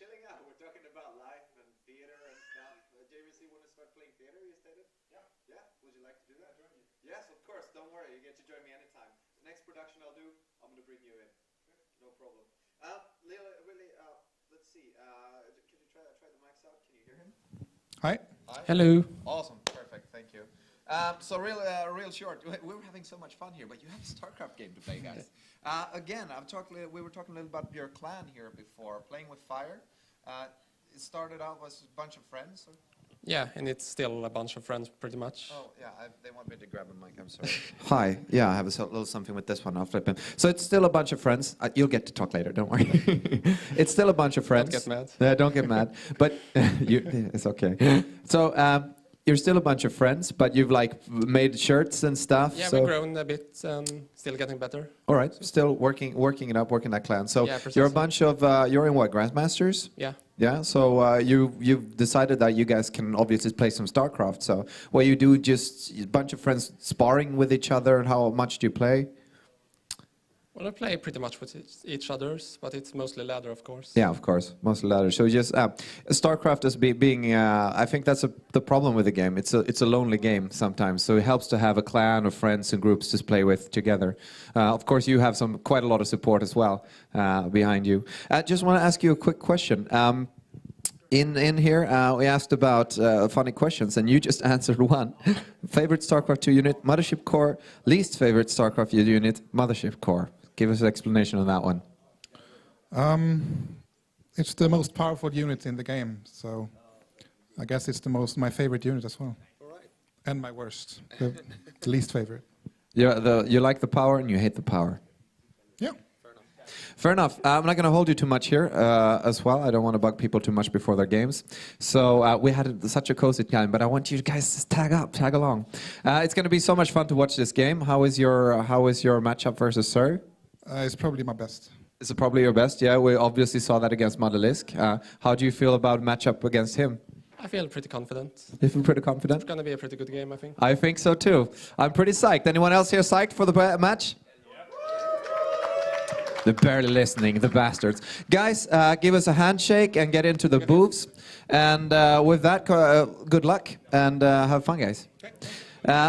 chilling out. We're talking about life and theater and stuff. JVC want to start playing theater, you stated? Yeah. Yeah? Would you like to do that? I'll join you. Yes, of course. Don't worry. You get to join me anytime. The next production I'll do, I'm going to bring you in. Okay. No problem. Leo, really, let's see. Can you try the mics out? Can you hear him? Hi. Hi. Hello. Awesome. Perfect. Thank you. So real short. We were having so much fun here, but you have a StarCraft game to play, guys. Again, we were talking a little about your clan here before, playing with fire. It started out as a bunch of friends. Or? Yeah, and it's still a bunch of friends, pretty much. Oh, yeah, they want me to grab a mic, I'm sorry. Hi, yeah, I have a little something with this one, I'll flip him. So it's still a bunch of friends. You'll get to talk later, don't worry. It's still a bunch of friends. Don't get mad. Yeah, don't get mad. But it's okay. So you're still a bunch of friends, but you've like made shirts and stuff. Yeah, so we've grown a bit, still getting better. All right, still working it up, working that clan. So yeah, you're a bunch of, you're in what, Grandmasters? Yeah. Yeah, so you've decided that you guys can obviously play some StarCraft. So what you do, just a bunch of friends sparring with each other, and how much do you play? Well, I play pretty much with each other's, but it's mostly ladder, of course. Yeah, of course, mostly ladder. So just StarCraft is being. I think that's the problem with the game. It's a lonely game sometimes. So it helps to have a clan of friends and groups to play with together. Of course, you have quite a lot of support as well behind you. I just want to ask you a quick question. In here, we asked about funny questions, and you just answered one. Favorite StarCraft 2 unit, Mothership Core. Least favorite StarCraft unit, Mothership Core. Give us an explanation on that one. It's the most powerful unit in the game, so I guess it's my favorite unit as well. All right. And my worst, the least favorite. Yeah, you like the power and you hate the power. Yeah. Fair enough. I'm not going to hold you too much here as well. I don't want to bug people too much before their games. So we had such a cozy time, but I want you guys to tag along. It's going to be so much fun to watch this game. How is your matchup versus Sir? It's probably my best. Is it probably your best? Yeah, we obviously saw that against Madalisk. How do you feel about matchup against him? I feel pretty confident. You feel pretty confident? It's going to be a pretty good game, I think. I think so too. I'm pretty psyched. Anyone else here psyched for the match? They're barely listening, the bastards. Guys, give us a handshake and get into the booths. And with that, good luck and have fun, guys.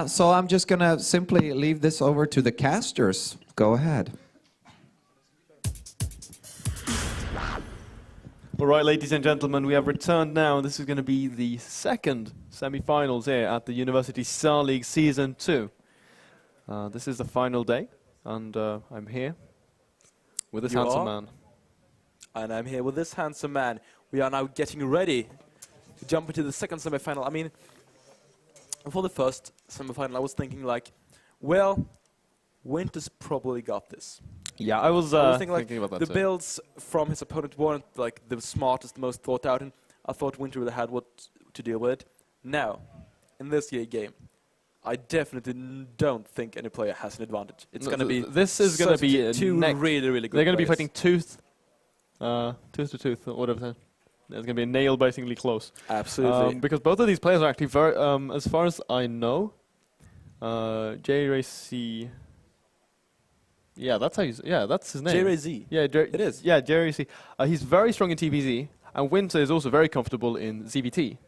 So I'm just going to simply leave this over to the casters. Go ahead. All right, ladies and gentlemen, we have returned now. This is going to be the second semi-finals here at the University Star League Season 2. This is the final day, and I'm here with this handsome man. And I'm here with this handsome man. We are now getting ready to jump into the second semi-final. I mean, for the first semi-final, I was thinking like, well, Winter's probably got this. Yeah, I was thinking about that the too. builds from his opponent weren't like the smartest, the most thought out, and I thought Winter would have had what to deal with it. Now, in this year game, I definitely don't think any player has an advantage. It's going to be this is going to be two really, really good. They're going to be players. fighting tooth to tooth, or whatever. It's going to be nail-bitingly close. Absolutely. Because both of these players are actually very, as far as I know, jrayc. Yeah, that's how that's his name. jrayc. Yeah, it is. Yeah, jrayc. He's very strong in TVZ, and Winter is also very comfortable in ZVT.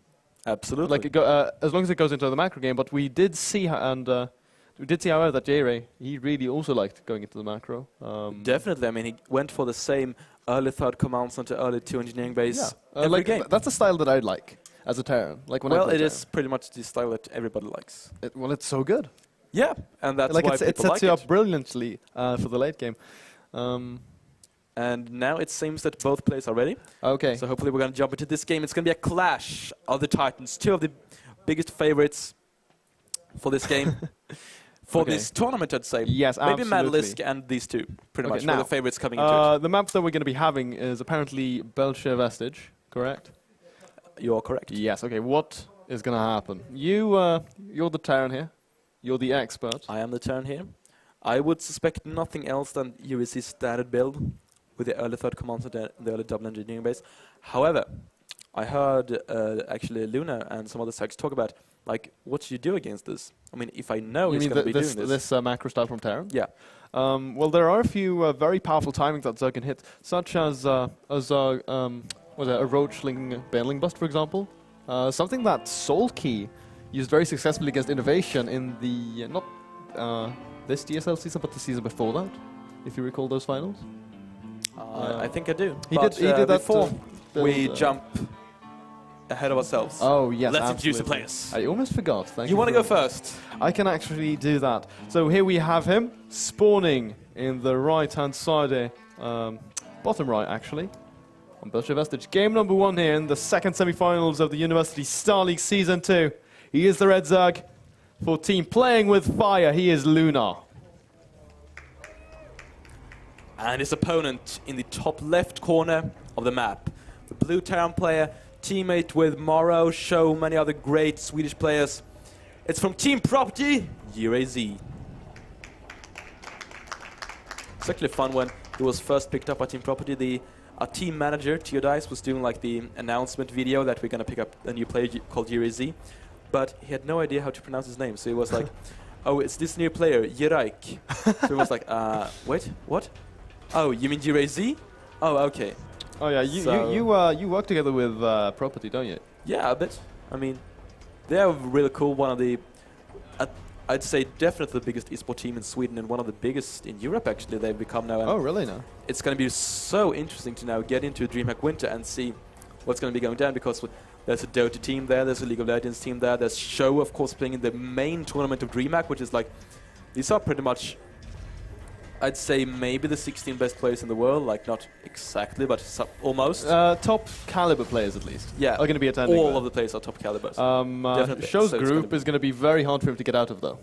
Absolutely. Like as long as it goes into the macro game, but we did see, however, that jray, he really also liked going into the macro. Definitely. I mean, he went for the same early third command center, early 2 engineering base every game. That's a style that I'd like as a Terran. Like when well, it is pretty much the style that everybody likes. Well, it's so good. Yeah, and that's like why it sets you up brilliantly for the late game. And now it seems that both players are ready. Okay. So hopefully we're going to jump into this game. It's going to be a clash of the Titans, two of the biggest favorites for this game. For this tournament, I'd say. Yes, maybe absolutely. Madalisk and these two, pretty much, now, were the favorites coming into it. The map that we're going to be having is apparently Belcher Vestige, correct? You are correct. Yes, okay. What is going to happen? You're the Terran here. You're the expert. I am the Terran here. I would suspect nothing else than USC's standard build with the early third command center and the early double engineering base. However, I heard actually Luna and some other sites talk about, like, what should you do against this? I mean, if I know he's going to be doing this. This macro style from Terran? Yeah. Well, there are a few very powerful timings that Zerg can hit, such as was it a Roachling Baneling Bust, for example? Something that Soulkey used very successfully against Innovation in the, not this DSL season, but the season before that, if you recall those finals. I think I do. He But, did that before we build, jump ahead of ourselves. Oh, yes, Let's introduce the absolutely. players. I almost forgot. Thank You want to go very much. first? I can actually do that. So here we have him spawning in the right-hand side, bottom right actually, on Belcher Vestige. Game number 1 here in the second semi-finals of the University Star League Season 2. He is the Red Zerg for team playing with fire. He is Lunar. And his opponent in the top left corner of the map. The blue Terran player, teammate with Morrow, Show, many other great Swedish players. It's from Team Property, jrayc. It's actually fun when he was first picked up by Team Property. Our team manager, Theodice, was doing like the announcement video that we're going to pick up a new player called jrayc. But he had no idea how to pronounce his name, so he was like, oh, it's this new player, jrayc. So he was like, wait, what? Oh, you mean jrayc? Oh, okay. Oh yeah, you work together with Property, don't you? Yeah, a bit. I mean, they're really cool. One of the, I'd say definitely the biggest esport team in Sweden and one of the biggest in Europe actually they've become now. And Oh really? No. it's going to be so interesting to now get into DreamHack Winter and see what's going to be going down because there's a Dota team there, there's a League of Legends team there, there's Show of course playing in the main tournament of DreamHack, which is like, these are pretty much, I'd say maybe the 16 best players in the world, like not exactly, but almost. Top caliber players at least. Yeah, are going to be attending. all of the players are top calibers. Definitely. Show's So it's group is going to be very hard for him to get out of though.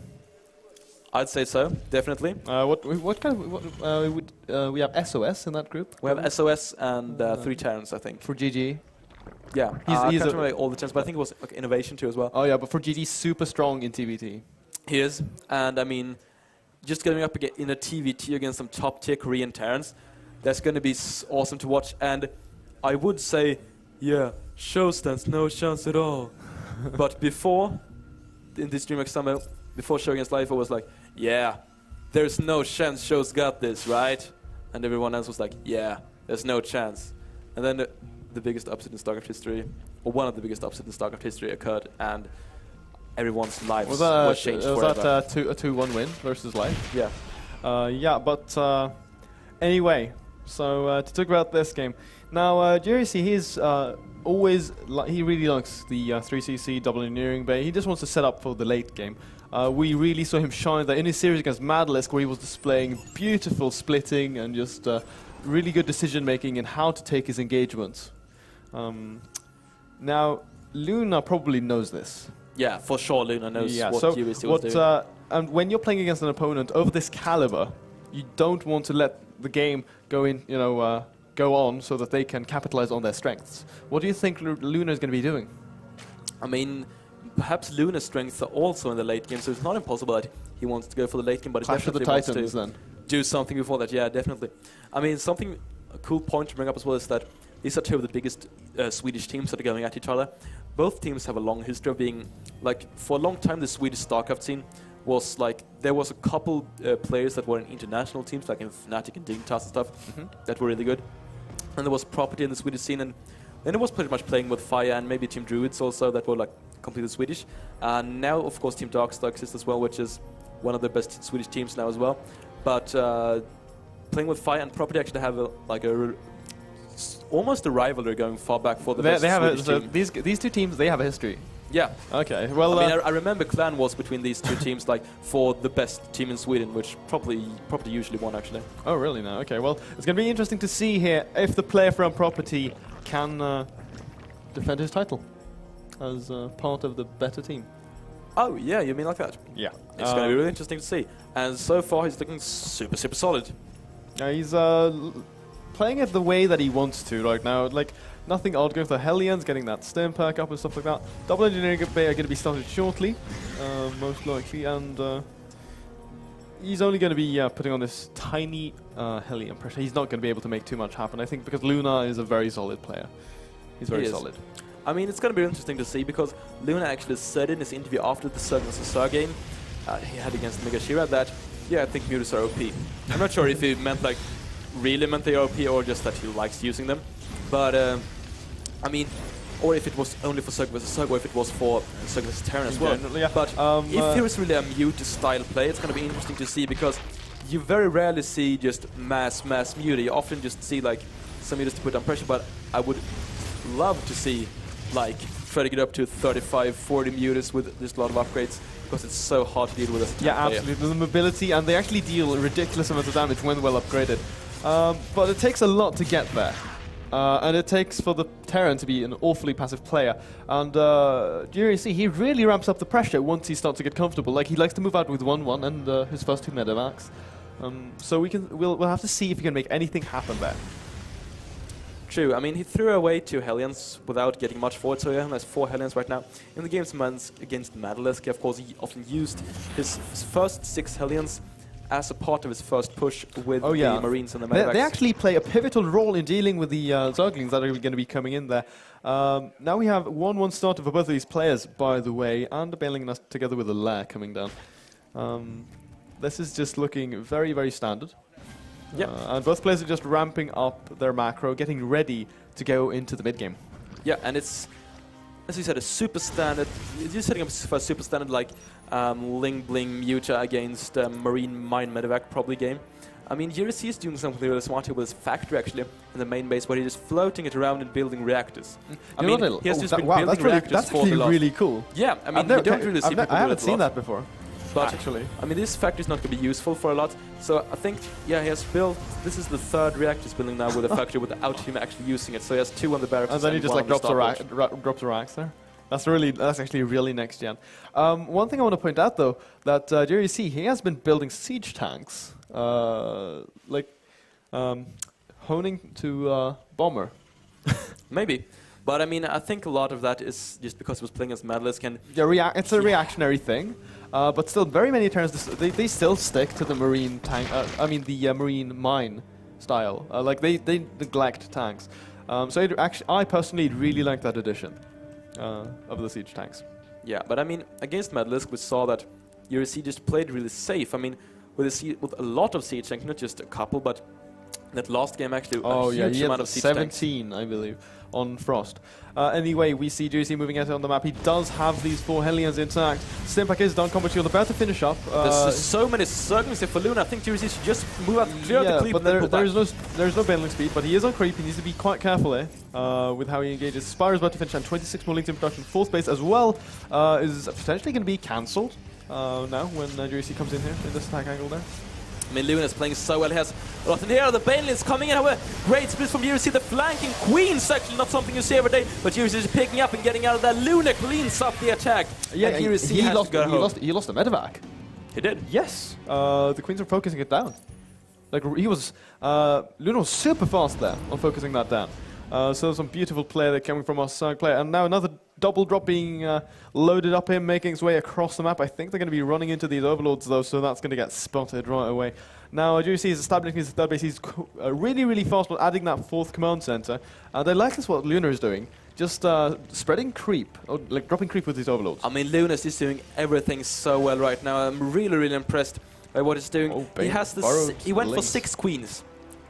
I'd say so, definitely. What kind of we have SOS in that group? We have SOS and 3 Terrans, I think. For GG. Yeah, He's I a- can't remember all the Terrans, but I think it was like, Innovation too as well. Oh yeah, but for GG super strong in TVT. He is, and I mean, just going up in a TVT against some top tier Korean Terrans, that's going to be awesome to watch. And I would say, yeah, Show stands no chance at all. But before, in this DreamHack Summer, before Show against Life, I was like, yeah, there's no chance Show's got this, right? And everyone else was like, yeah, there's no chance. And then the biggest upset in StarCraft history, or one of the biggest upsets in StarCraft history occurred, and everyone's lives were changed forever. Was that a 2-1 win versus Life? Yeah. Yeah, but anyway, so to talk about this game. Now, jrayc, he's always, he really likes the 3cc double engineering bay. He just wants to set up for the late game. We really saw him shine that in his series against Madlisk, where he was displaying beautiful splitting and just really good decision making and how to take his engagements. Now, Luna probably knows this. Yeah, for sure Luna knows what so jrayc was doing. and when you're playing against an opponent of this caliber, you don't want to let the game go in, go on so that they can capitalize on their strengths. What do you think Luna is going to be doing? I mean, perhaps Luna's strengths are also in the late game, so it's not impossible that he wants to go for the late game, but he Clash of the definitely wants Titans to then. do something before that. Yeah, definitely. I mean, a cool point to bring up as well is that these are two of the biggest Swedish teams that are going at each other. Both teams have a long history of being, like, for a long time the Swedish StarCraft scene was like, there was a couple players that were in international teams, like in Fnatic and Dignitas and stuff, that were really good. And there was Property in the Swedish scene, and then it was pretty much playing with Fire and maybe Team Druids also that were like completely Swedish. And now, of course, Team Darkstar exists as well, which is one of the best Swedish teams now as well. But playing with Fire and Property actually have almost a rivalry going far back for the best Swedish team. These two teams, they have a history. Yeah. Okay, well... I mean, I remember Clan was between these two teams, like, for the best team in Sweden, which probably usually won, actually. Oh, really? No. Okay, well, it's going to be interesting to see here if the player from Property can defend his title as part of the better team. Oh, yeah, you mean like that? Yeah. It's going to be really interesting to see. And so far, he's looking super, super solid. He's playing it the way that he wants to right now. Like, nothing odd going for Hellions, getting that stem perk up and stuff like that. Double engineering bay are going to be started shortly, most likely, and he's only going to be putting on this tiny Hellion pressure. He's not going to be able to make too much happen, I think, because Luna is a very solid player. He's very solid. I mean, it's going to be interesting to see, because Luna actually said in his interview after the Serg vs. Sir game he had against Megashira that, yeah, I think Mutas are OP. I'm not sure if he meant, like, really meant they are OP or just that he likes using them. But I mean, or if it was only for Zerg versus Zerg, or if it was for Zerg versus Terran as well. Yeah. But if there is really a mute style play, it's going to be interesting to see, because you very rarely see just mass mute. You often just see like some mutas to put on pressure, but I would love to see like try to get up to 35, 40 mutas with just a lot of upgrades, because it's so hard to deal with as a tank Yeah, player. absolutely. The mobility, and they actually deal ridiculous amounts of damage when well upgraded. But it takes a lot to get there. And it takes for the Terran to be an awfully passive player. And jrayc, he really ramps up the pressure once he starts to get comfortable. Like, he likes to move out with 1-1 and his first 2 medevacs. So we'll have to see if he can make anything happen there. True. I mean, he threw away 2 Hellions without getting much forward, so he has 4 Hellions right now. In the games against Madalisk, of course, he often used his first 6 Hellions as a part of his first push with the Marines and the medevacs. They actually play a pivotal role in dealing with the Zerglings that are going to be coming in there. Now we have 1-1 starter for both of these players, by the way, and bailing us together with a lair coming down. This is just looking very, very standard. Yeah. And both players are just ramping up their macro, getting ready to go into the mid-game. Yeah, and it's, as you said, a super standard. You're setting up for a super standard like Ling Bling Muta against Marine Mine Medevac probably game. I mean, jrayc is doing something really smart here with his factory actually in the main base, where he's just floating it around and building reactors. I mean, he has just been building reactors that's for the last... really cool. Yeah, I mean, you don't really see people do I haven't it a seen lot. that before. But actually, I mean, this factory is not going to be useful for a lot. So I think, yeah, he has built. This is the 3rd reactor he's building now with a factory without him actually using it. So he has 2 on the barracks and then he just like drops the racks there. That's actually really next gen. One thing I want to point out though, that jrayc, he has been building siege tanks, honing to bomber. Maybe. But I mean, I think a lot of that is just because he was playing as Madalisk and... Yeah, it's a reactionary thing, but still, very many turns they still stick to the marine tank. The marine mine style. Like they neglect tanks. So I personally really like that addition of the siege tanks. Yeah, but I mean, against Madalisk, we saw that jrayc just played really safe. I mean, with a lot of siege tanks, not just a couple, but that last game actually a huge amount of siege 17, tanks. I believe, on Frost. Anyway, we see jrayc moving out on the map. He does have these 4 Hellions intact. Stimpack is done. Combat Shield about to finish up. There's so many Zerglings here for Luna. I think jrayc should just move out, clear out the creep, but and then pull back. there's no bailing speed, but he is on creep. He needs to be quite careful there with how he engages. Spire is about to finish, and 26 more links in production. 4th space as well is potentially going to be cancelled now when jrayc comes in here in this attack angle there. I mean, Luna is playing so well. He has a lot in here. The Banelings coming in. However, great split from jrayc. The flanking Queen's actually not something you see every day, but jrayc is picking up and getting out of that. Luna cleans up the attack. Yeah, and jrayc he has to go home. he lost a medevac. He did. Yes. The Queens are focusing it down. Like he was, Luna was super fast there on focusing that down. So some beautiful play there coming from our side player, and now another double drop being loaded up him, making its way across the map. I think they're going to be running into these overlords though, so that's going to get spotted right away. Now jrayc is establishing his 3rd base. He's really, really fast on adding that 4th command center. And I like this what Luna is doing, just spreading creep, or like dropping creep with these overlords. I mean, Luna is doing everything so well right now. I'm really, really impressed by what he's doing. He has he went for 6 queens.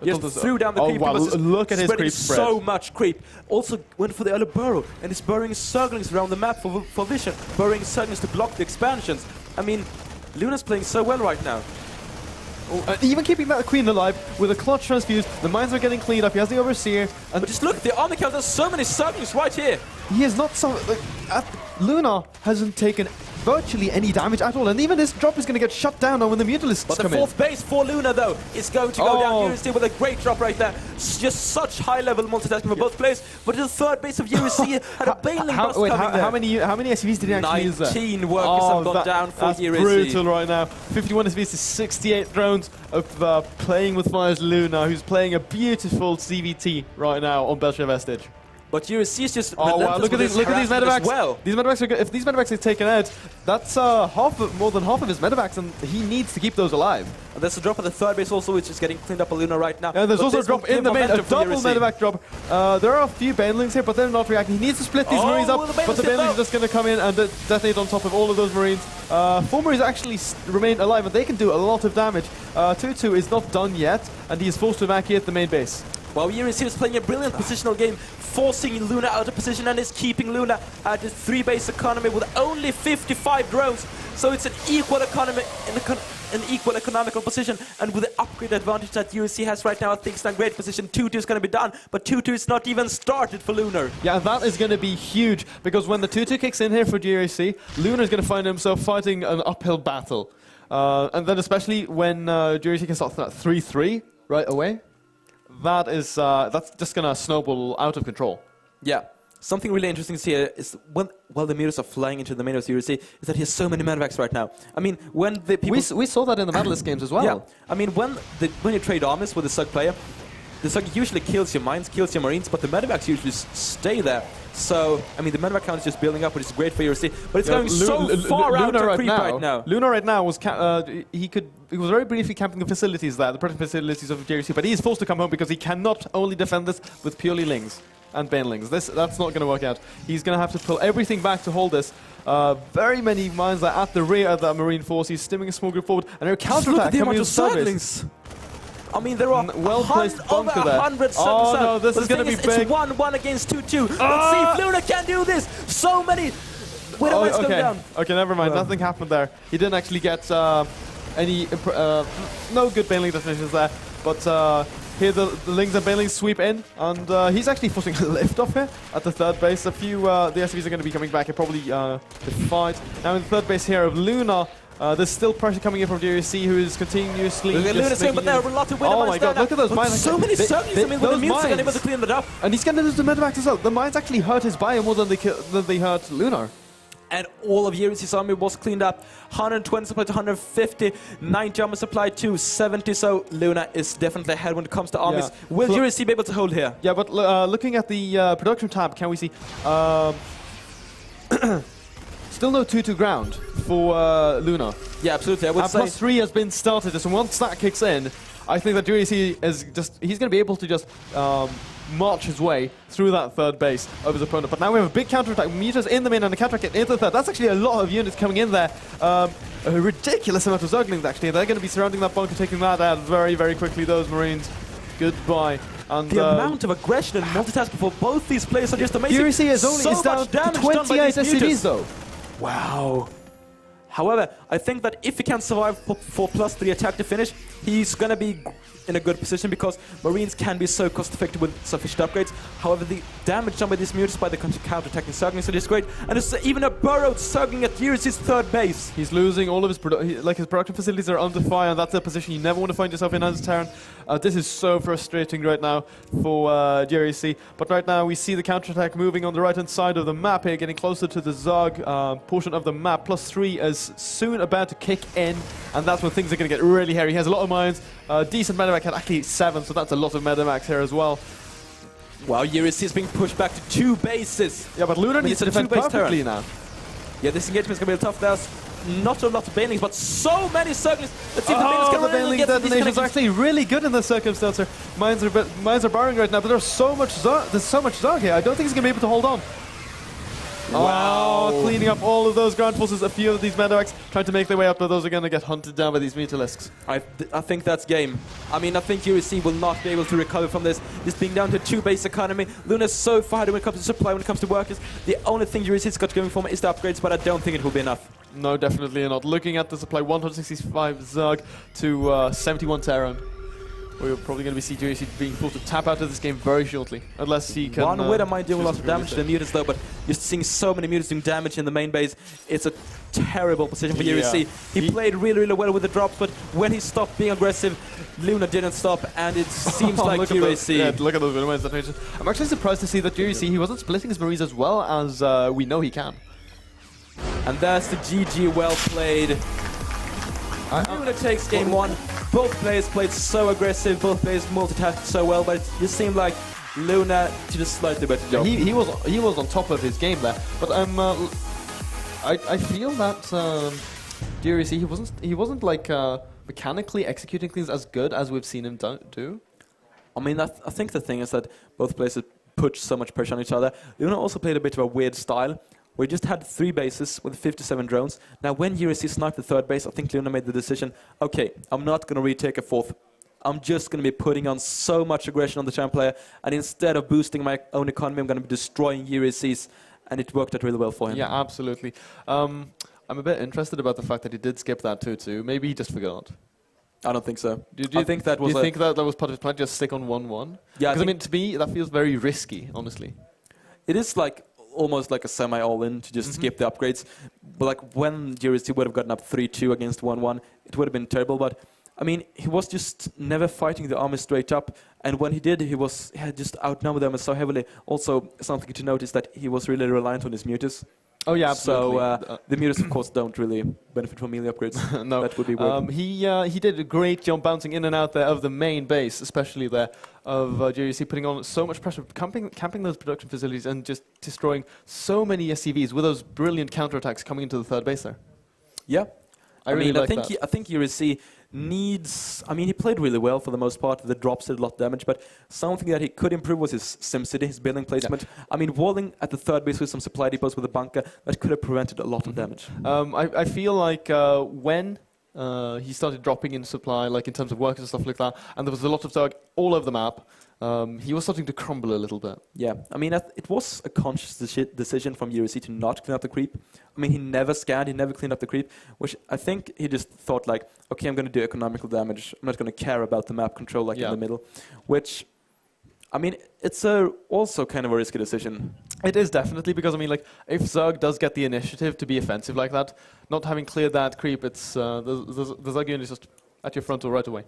Just threw down the creep. Wow, look at his creep spread. So much creep. Also went for the early burrow, and is burying Zerglings around the map for vision. Burying Zerglings to block the expansions. I mean, Luna's playing so well right now. Even keeping that Queen alive with a clutch transfuse, the mines are getting cleaned up. He has the Overseer, and but just look, the army count. There's so many Zerglings right here. He is not so. Luna hasn't taken virtually any damage at all, and even this drop is going to get shut down now when the Mutalisks come in. But the 4th base for Luna, though, is going to go down. jrayc with a great drop right there. It's just such high-level multitasking for both players. But the 3rd base of jrayc had a Baneling bus coming there. How many SCVs did he actually use there? 19 workers have gone down for that's jrayc. Brutal right now. 51 SCVs to 68 drones of Playing with Fire's Luna, who's playing a beautiful CVT right now on Belcher Vestige. But jrayc is just wow, look at these medevacs. Well. These medevacs are good. If these medevacs are taken out, that's more than half of his medevacs, and he needs to keep those alive. And there's a drop at the 3rd base also, which is getting cleaned up on Luna right now. And there's also a drop in the main, a double medevac drop. There are a few Banelings here, but they're not reacting. He needs to split these Marines up, but the Banelings are just going to come in and detonate on top of all of those Marines. 4 Marines actually remain alive, and they can do a lot of damage. 2-2 is not done yet, and he is forced to evacuate the main base. Well, UniSL is playing a brilliant positional game, forcing Luna out of position and is keeping Luna at the 3-base economy with only 55 drones. So it's an equal economy, an equal economical position, and with the upgrade advantage that UniSL has right now, I think it's in a great position. 2-2 is going to be done, but 2-2 is not even started for Lunar. Yeah, that is going to be huge, because when the 2-2 kicks in here for jrayc, Lunar is going to find himself fighting an uphill battle. And then especially when jrayc can start that 3-3 right away, that's just going to snowball out of control. Yeah. Something really interesting to see is while the meters are flying into the main of UniSL, is that he has so many medevacs right now. I mean, when the people... We saw that in the medalist games as well. Yeah. I mean, when you trade armies with a SUG player, the SUG usually kills your mines, kills your marines, but the medevacs usually stay there. So, I mean, the medevac count is just building up, which is great for UniSL, but it's going so far out to creep right now. Lunar right now was he was very briefly camping the facilities there, the production facilities of jrayc, but he is forced to come home because he cannot only defend this with purely lings and banelings. That's not going to work out. He's going to have to pull everything back to hold this. Very many mines are at the rear of that marine force. He's stimming a small group forward, and a counterattack coming in service. I mean, there are well-placed over 100 there. Oh no, this is going to be big. It's 1-1 against 2-2. Let's see if Luna can do this. So many Widowmates going down. Okay, never mind. Nothing happened there. He didn't actually get any no good baneling definitions there. But here the Lings and banelings sweep in, and he's actually forcing a lift off here at the third base. A few the SCVs are going to be coming back and probably fight. Now in the third base here of Luna. There's still pressure coming in from jrayc, who is continuously. But there are a lot of Widowmates. Oh my god, look at those mines. So many circles. I mean, with the mutes are able to clean it up. And he's going to lose the medevacs as well. The mines actually hurt his bio more than they hurt Lunar. And all of UniSL's army was cleaned up. 120 supply to 150, 90 armor supply to 70. So Luna is definitely ahead when it comes to armies. Yeah. Will UniSL be able to hold here? Yeah, but looking at the production tab, can we see? Still no 2-2 ground for Luna. Yeah, absolutely. I would say +3 has been started, so once that kicks in, I think that jrayc is he's going to be able to just march his way through that third base of his opponent. But now we have a big counterattack. Meters in the main and a counterattack into the third. That's actually a lot of units coming in there. A ridiculous amount of Zerglings, actually. They're going to be surrounding that bunker, taking that out very, very quickly. Those Marines, goodbye. And the amount of aggression and multitasking for both these players are just amazing. jrayc is down to 28 SCVs, though. Wow. However, I think that if he can survive for +3 attack to finish, he's going to be in a good position because Marines can be so cost-effective with sufficient upgrades. However, the damage done by these mutants by the counter-attacking Zerglings is great, and there's even a burrowed Zergling at UniSL's third base. He's losing all of his his production facilities are under fire, and that's a position you never want to find yourself in as a Terran. This is so frustrating right now for jrayc. But right now we see the counterattack moving on the right-hand side of the map here, getting closer to the Zerg portion of the map. +3 is soon about to kick in, and that's when things are going to get really hairy. He has a lot of mines, decent medevac, had actually 7, so that's a lot of medevacs here as well. Wow, UniSL is being pushed back to 2 bases. Yeah, but Lunar needs to defend perfectly now. Yeah, this engagement is going to be tough. There's not a lot of banelings, but so many Zerglings. Let's see if the banelings can really get these detonations are actually really good in this circumstance. Mines are barring right now, but there's so much Zerg here. I don't think he's going to be able to hold on. Wow, cleaning up all of those ground forces. A few of these medevacs trying to make their way up, but those are going to get hunted down by these Mutalisks. I think that's game. I mean, I think UniSL will not be able to recover from this. This being down to 2-base economy. Luna's so far when it comes to supply, when it comes to workers. The only thing UniSL's got going for him is the upgrades, but I don't think it will be enough. No, definitely not. Looking at the supply, 165 Zerg to 71 Terran. We're probably going to see jrayc being forced to tap out of this game very shortly, unless he can... One Widowmite doing a lot of damage to the mutants though, but you're seeing so many mutants doing damage in the main base. It's a terrible position for UniSL. He played really, really well with the drops, but when he stopped being aggressive, Luna didn't stop, and it seems like UniSL... Yeah, look at those Widowmites. I'm actually surprised to see that jrayc, he wasn't splitting his Marines as well as we know he can. And that's the GG, well played. Luna takes game 1. Both players played so aggressive, both players multitasked so well, but it just seemed like Luna did a slightly better job. He was on top of his game there, but I feel that jrayc he wasn't like mechanically executing things as good as we've seen him do. I mean, I think the thing is that both players put so much pressure on each other. Luna also played a bit of a weird style. We just had 3 bases with 57 drones. Now, when UniSL sniped the third base, I think Luna made the decision, okay, I'm not going to retake a 4th. I'm just going to be putting on so much aggression on the champ player, and instead of boosting my own economy, I'm going to be destroying jrayc's, and it worked out really well for him. Yeah, absolutely. I'm a bit interested about the fact that he did skip that 2-2. Maybe he just forgot. I don't think so. Do you think that was? Do you think that was part of his plan? Just stick on 1-1? Yeah, Because I mean, to me, that feels very risky, honestly. it is like almost like a semi all-in to just skip the upgrades. But like when jrayc would have gotten up 3-2 against 1-1, it would have been terrible. But I mean, he was just never fighting the army straight up, and when he did, he had just outnumbered them so heavily. Also, something to notice that he was really reliant on his mutas. Oh yeah, absolutely. So the mutas, of course, don't really benefit from melee upgrades. No, that would be weird. He did a great job bouncing in and out there of the main base, especially there of jrayc, putting on so much pressure, camping those production facilities and just destroying so many SCVs with those brilliant counterattacks coming into the third base there. Yeah. I really like think that. I think jrayc needs. I mean, he played really well for the most part. The drops did a lot of damage, but something that he could improve was his SimCity, his building placement. Yeah. I mean, walling at the third base with some supply depots with a bunker, that could have prevented a lot of damage. I feel like when he started dropping in supply, like in terms of workers and stuff like that, and there was a lot of Zerg all over the map, he was starting to crumble a little bit. Yeah, I mean, it was a conscious decision from jrayc to not clean up the creep. I mean, he never scanned, he never cleaned up the creep, which I think he just thought like, okay, I'm going to do economical damage. I'm not going to care about the map control like in the middle, which, I mean, it's also kind of a risky decision. It is definitely, because I mean, like, if Zerg does get the initiative to be offensive like that, not having cleared that creep, it's the Zerg unit is just at your frontal right away.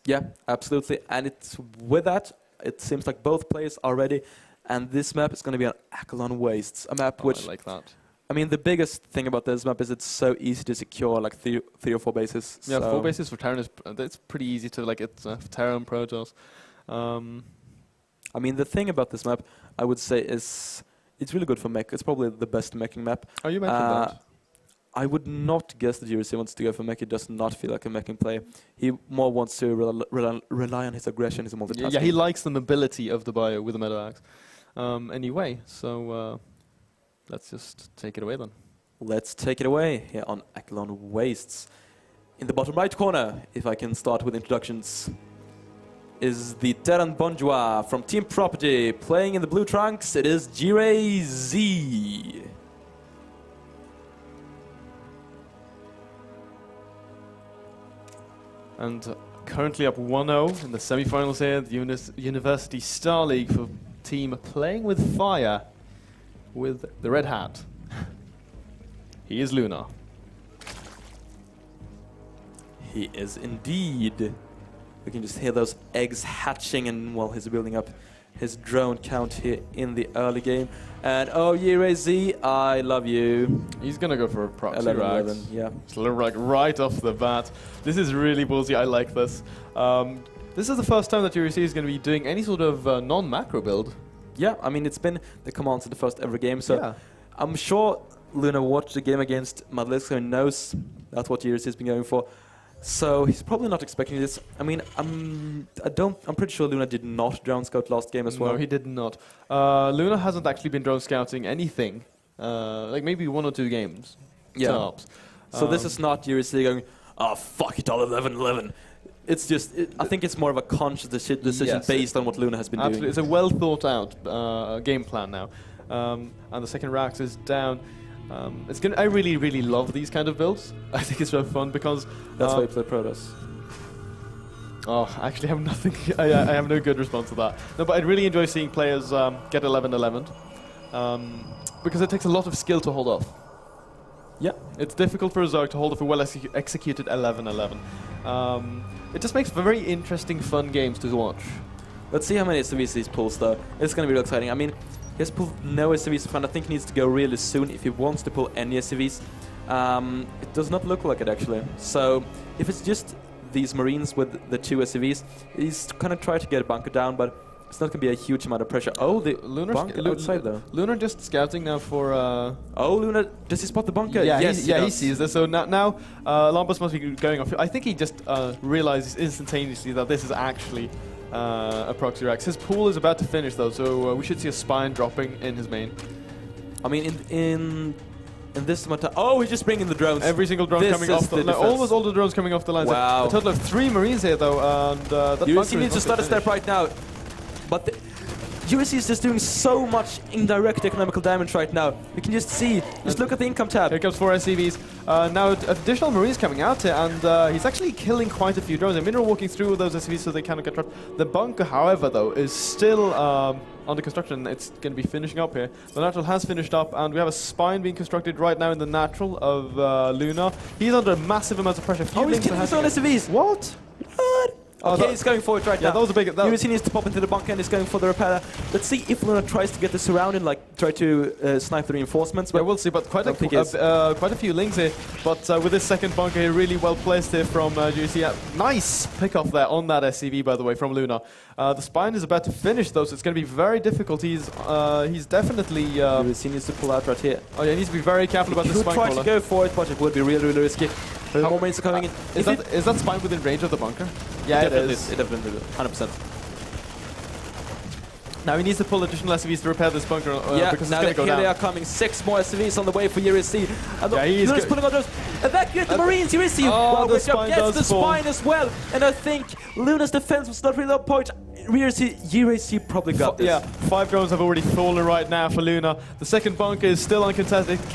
Yeah, absolutely, and it's with that, it seems like both players are ready, and this map is going to be on Eklund Wastes, a map which... I like that. I mean, the biggest thing about this map is it's so easy to secure, like three or four bases. Yeah, so 4 bases for Terran it's pretty easy to, like, it's Terran Protoss. I mean, the thing about this map, I would say, is it's really good for mech. It's probably the best meching map. Oh, you mentioned that. I would not guess that jrayc wants to go for mech. He does not feel like a meching player. He more wants to rely on his aggression, his multitasking. Yeah, he likes the mobility of the bio with the Meadow Axe. Anyway, so let's just take it away then. Let's take it away here on Eklund Wastes. In the bottom right corner, if I can start with introductions, is the Terran Bonjour from Team Property. Playing in the blue trunks, it is jrayc. And currently up 1-0 in the semi-finals here, the University Star League for team playing with fire with the red hat. He is Lunar. He is indeed. We can just hear those eggs hatching, and while he's building up his drone count here in the early game. And oh, jrayc, I love you. He's gonna go for a proxy 11, yeah. It's like right off the bat. This is really ballsy. I like this. This is the first time that jrayc is going to be doing any sort of non-macro build. Yeah, I mean, it's been the commands in the first ever game, so yeah. I'm sure Luna watched the game against MrBadExample and knows that's what jrayc has been going for. So he's probably not expecting this. I mean, I'm pretty sure Luna did not drone scout last game as well. No, he did not. Luna hasn't actually been drone scouting anything. Like maybe 1 or 2 games. Yeah. Tops. So this is not jrayc going, oh, fuck it all, 11-11. It's just, I think it's more of a conscious decision based on what Luna has been doing. Absolutely, it's a well thought out game plan now. And the second Rax is down. I really, really love these kind of builds. I think it's so fun because... That's why you play Protoss. Oh, I actually have nothing. I have no good response to that. No, but I really enjoy seeing players get 11-11. Because it takes a lot of skill to hold off. Yeah. It's difficult for a Zerg to hold off a well-executed 11-11. It just makes very interesting, fun games to watch. Let's see how many SCVs he pulls, though. It's going to be real exciting. I mean, he has pulled no SCVs so far. I think he needs to go really soon if he wants to pull any SCVs. It does not look like it, actually. So, if it's just these Marines with the 2 SCVs, he's kind of trying to get a bunker down, but it's not going to be a huge amount of pressure. Oh, the bunker outside, though. Lunar just scouting now for... Oh, Lunar, does he spot the bunker? Yeah, yes, he sees this. So now Lambus must be going off. I think he just realizes instantaneously that this is actually a proxy Rax. His pool is about to finish, though, so we should see a spine dropping in his main. I mean, in in this amount of time. Oh, he's just bringing the drones. Every single drone This coming is off the the defense. almost all the drones coming off the lines. Wow. A total of 3 Marines here though, and that bunker USC is needs to not start a finished. step right now. But USC is just doing so much indirect economical damage right now. You can just see, just look at the income tab. Here comes 4 SCVs. Now additional Marines coming out here, and he's actually killing quite a few drones. I mean, they're walking through those SCVs so they cannot get trapped. The bunker, however, though, is still under construction. It's going to be finishing up here. The natural has finished up, and we have a spine being constructed right now in the natural of Luna. He's under massive amounts of pressure. Oh, he's killing his own SCVs. What? What? Okay, he's going for it right Yeah, now. that was a big... USC needs to pop into the bunker and is going for the repeller. Let's see if Luna tries to get this surrounded, like try to snipe the reinforcements. Yeah, But we'll see, but quite a few links here. But with this second bunker here, really well placed here from GC. Nice pick off there on that SCV, by the way, from Luna. The spine is about to finish, though, so it's going to be very difficult. He's definitely... USC needs to pull out right here. Oh yeah, he needs to be very careful about He this could spine try crawler. to go for it, but it would be really, really risky. More Marines are coming in. Is that spine within range of the bunker? Yeah, it is. It definitely is. 100%. Now he needs to pull additional SCVs to repair this bunker Yeah, because now it's going to go here they are down. coming. 6 more SCVs on the way for USC. And Yeah, he's Luna's good. pulling out those. Evacuate the Marines, USC. Oh, Well, the good job. spine Gets does the fall. spine as well. And I think Luna's defense was not really on point. USC probably got this. Yeah, 5 drones have already fallen right now for Luna. The second bunker is still uncontested. He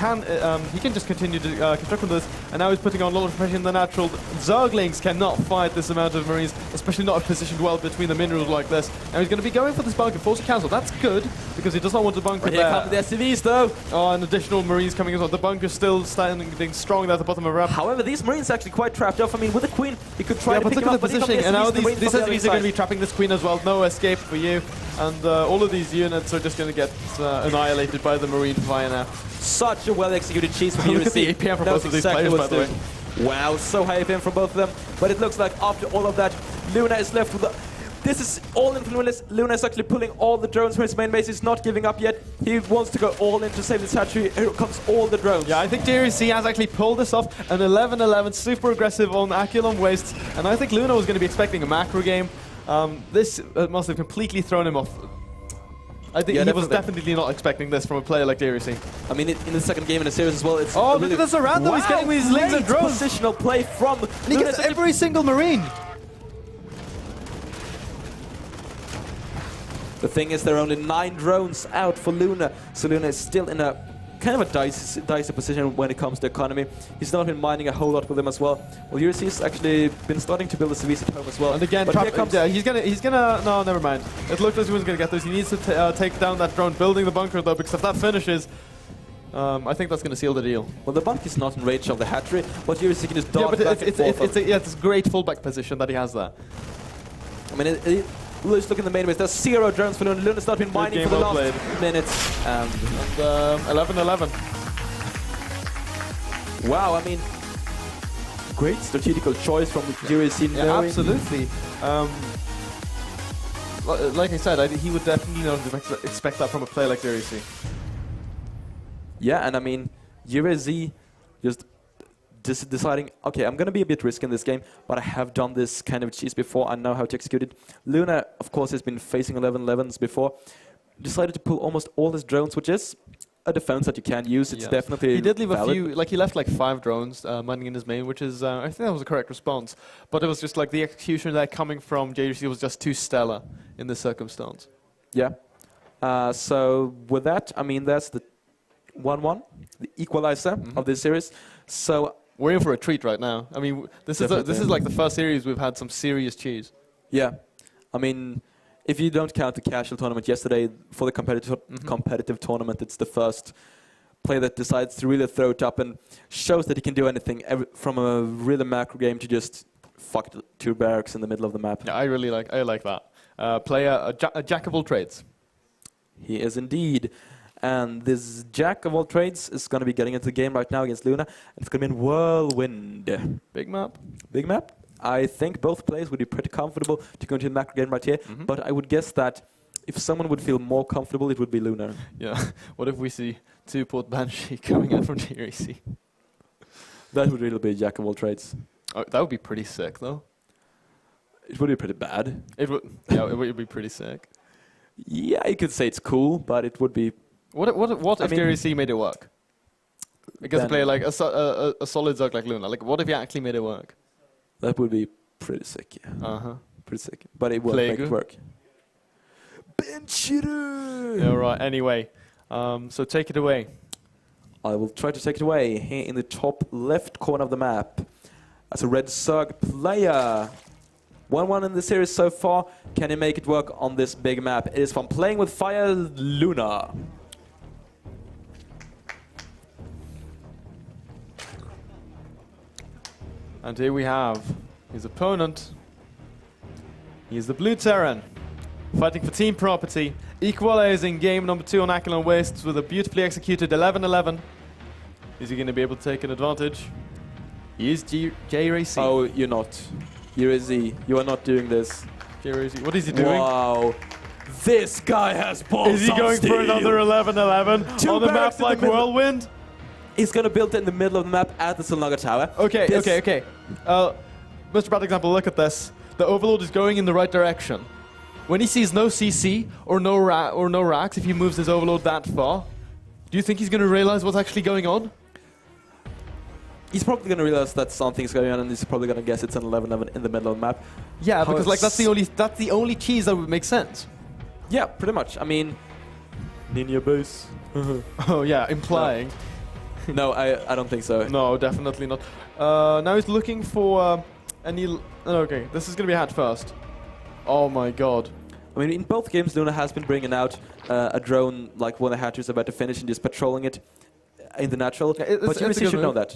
can just continue to construct with this, and now he's putting on a lot of pressure in the natural. Zerglings cannot fight this amount of Marines, especially not if positioned well between the minerals like this. Now he's going to be going for this bunker, force a cancel. That's good, because he does not want to bunker Right here there. come the SCVs though. Oh, and additional Marines coming as well. The bunker's still standing strong there at the bottom of the ramp. However, these Marines are actually quite trapped off. I mean, with the Queen, he could try Yeah, to but pick look him at up, the but here come positioning, and now the Marines these from the SCVs other are going to be side. trapping this Queen as well. No escape for you. And all of these units are just going to get annihilated by the Marine fire now. Such a well-executed cheese from Look at the USC. APM from Knows both of these exactly players, what by the to way. do. Wow, so high APM from both of them. But it looks like after all of that, Luna is left with the... This is all in Luna. Luna is actually pulling all the drones from his main base. He's not giving up yet. He wants to go all in to save this hatchery. Here comes all the drones. Yeah, I think jrayc has actually pulled this off. An 11-11, super aggressive on Akulon Wastes. And I think Luna was going to be expecting a macro game. This must have completely thrown him off. I think Yeah, he was definitely. definitely not expecting this from a player like jrayc. I mean, in the second game in the series as well, it's Oh, really look at this around though. He's getting with his links and great drones. positional play from And he Luna. gets every single Marine. The thing is, there are only 9 drones out for Luna, so Luna is still in a kind of a dicey position when it comes to economy. He's not been mining a whole lot with them as well. Well, USC's actually been starting to build a service at home as well. And again, but here comes yeah, he's gonna. No, never mind. It looked like he was gonna get this. He needs to take down that drone, building the bunker though, because if that finishes, I think that's gonna seal the deal. well, the bunker is not in range of the hatchery, but USC can just Yeah, dodge but back and forth. it's a great fullback position that he has there. I mean, let's look in the main base. There's 0 drones for Luna. Luna's not been mining game for the well last played. minutes. And 11-11. wow, I mean, great strategical choice from USC. Yeah, absolutely. Like I said, he would definitely not expect that from a player like jrayc. Yeah, and I mean, USC just deciding, okay, I'm going to be a bit risky in this game, but I have done this kind of cheese before. I know how to execute it. Luna, of course, has been facing 11-11s before. Decided to pull almost all his drones, which is a defense that you can use. It's definitely He did leave valid. a few, like he left like 5 drones mining in his main, which is, I think that was a correct response. But it was just like the execution there coming from jrayc was just too stellar in this circumstance. Yeah. So with that, I mean, that's the 1-1, the equalizer of this series. So we're in for a treat right now. I mean, this is like the first series we've had some serious cheese. yeah, I mean, if you don't count the casual tournament yesterday, for the competitive tournament, it's the first player that decides to really throw it up and shows that he can do anything from a really macro game to just fuck 2 barracks in the middle of the map. Yeah, I like that. Player, a jack of all trades. He is indeed. And this jack of all trades is going to be getting into the game right now against Luna. It's going to be in Whirlwind. Big map. Big map. I think both players would be pretty comfortable to go into the macro game right here. But I would guess that if someone would feel more comfortable, it would be Luna. Yeah. What if we see 2 Port Banshee coming out from jrayc? That would really be a jack of all trades. Oh, that would be pretty sick, though. It would be pretty bad. It would. Yeah, it would be pretty sick. Yeah, you could say it's cool, but it would be... What if I mean, jrayc made it work? Against a then player like a solid Zerg like Luna. Like, what if you actually made it work? that would be pretty sick. Yeah. Uh-huh. Pretty sick. But it won't make it work. Bench it! Yeah, right. Anyway, so take it away. I will try to take it away. Here in the top left corner of the map, as a red Zerg player. 1-1 in the series so far. Can he make it work on this big map? It is from Playing with Fire, Luna. And here we have his opponent. He is the Blue Terran, fighting for team property, equalizing game number 2 on Eklund Wastes with a beautifully executed 11-11. Is he going to be able to take an advantage? He is jrayc. Oh, you're not. jrayc, you are not doing this. jrayc. What is he doing? Wow. This guy has balls. Is he going for another 11-11 on the map like Whirlwind? He's going to build it in the middle of the map at the Solnaga Tower. Okay. MrBadExample, look at this. The Overlord is going in the right direction. When he sees no CC or no racks, if he moves his Overlord that far, do you think he's going to realize what's actually going on? He's probably going to realize that something's going on, and he's probably going to guess it's an 11-11 in the middle of the map. Yeah, because like that's the only cheese that would make sense. Yeah, pretty much. I mean, Ninja base. Oh yeah, implying. No, I don't think so. No, definitely not. Now he's looking for any. Okay, this is going to be hatch first. Oh my god. I mean, in both games, Luna has been bringing out a drone like when the hatch is about to finish and just patrolling it in the natural. Yeah, but UniSL should know that.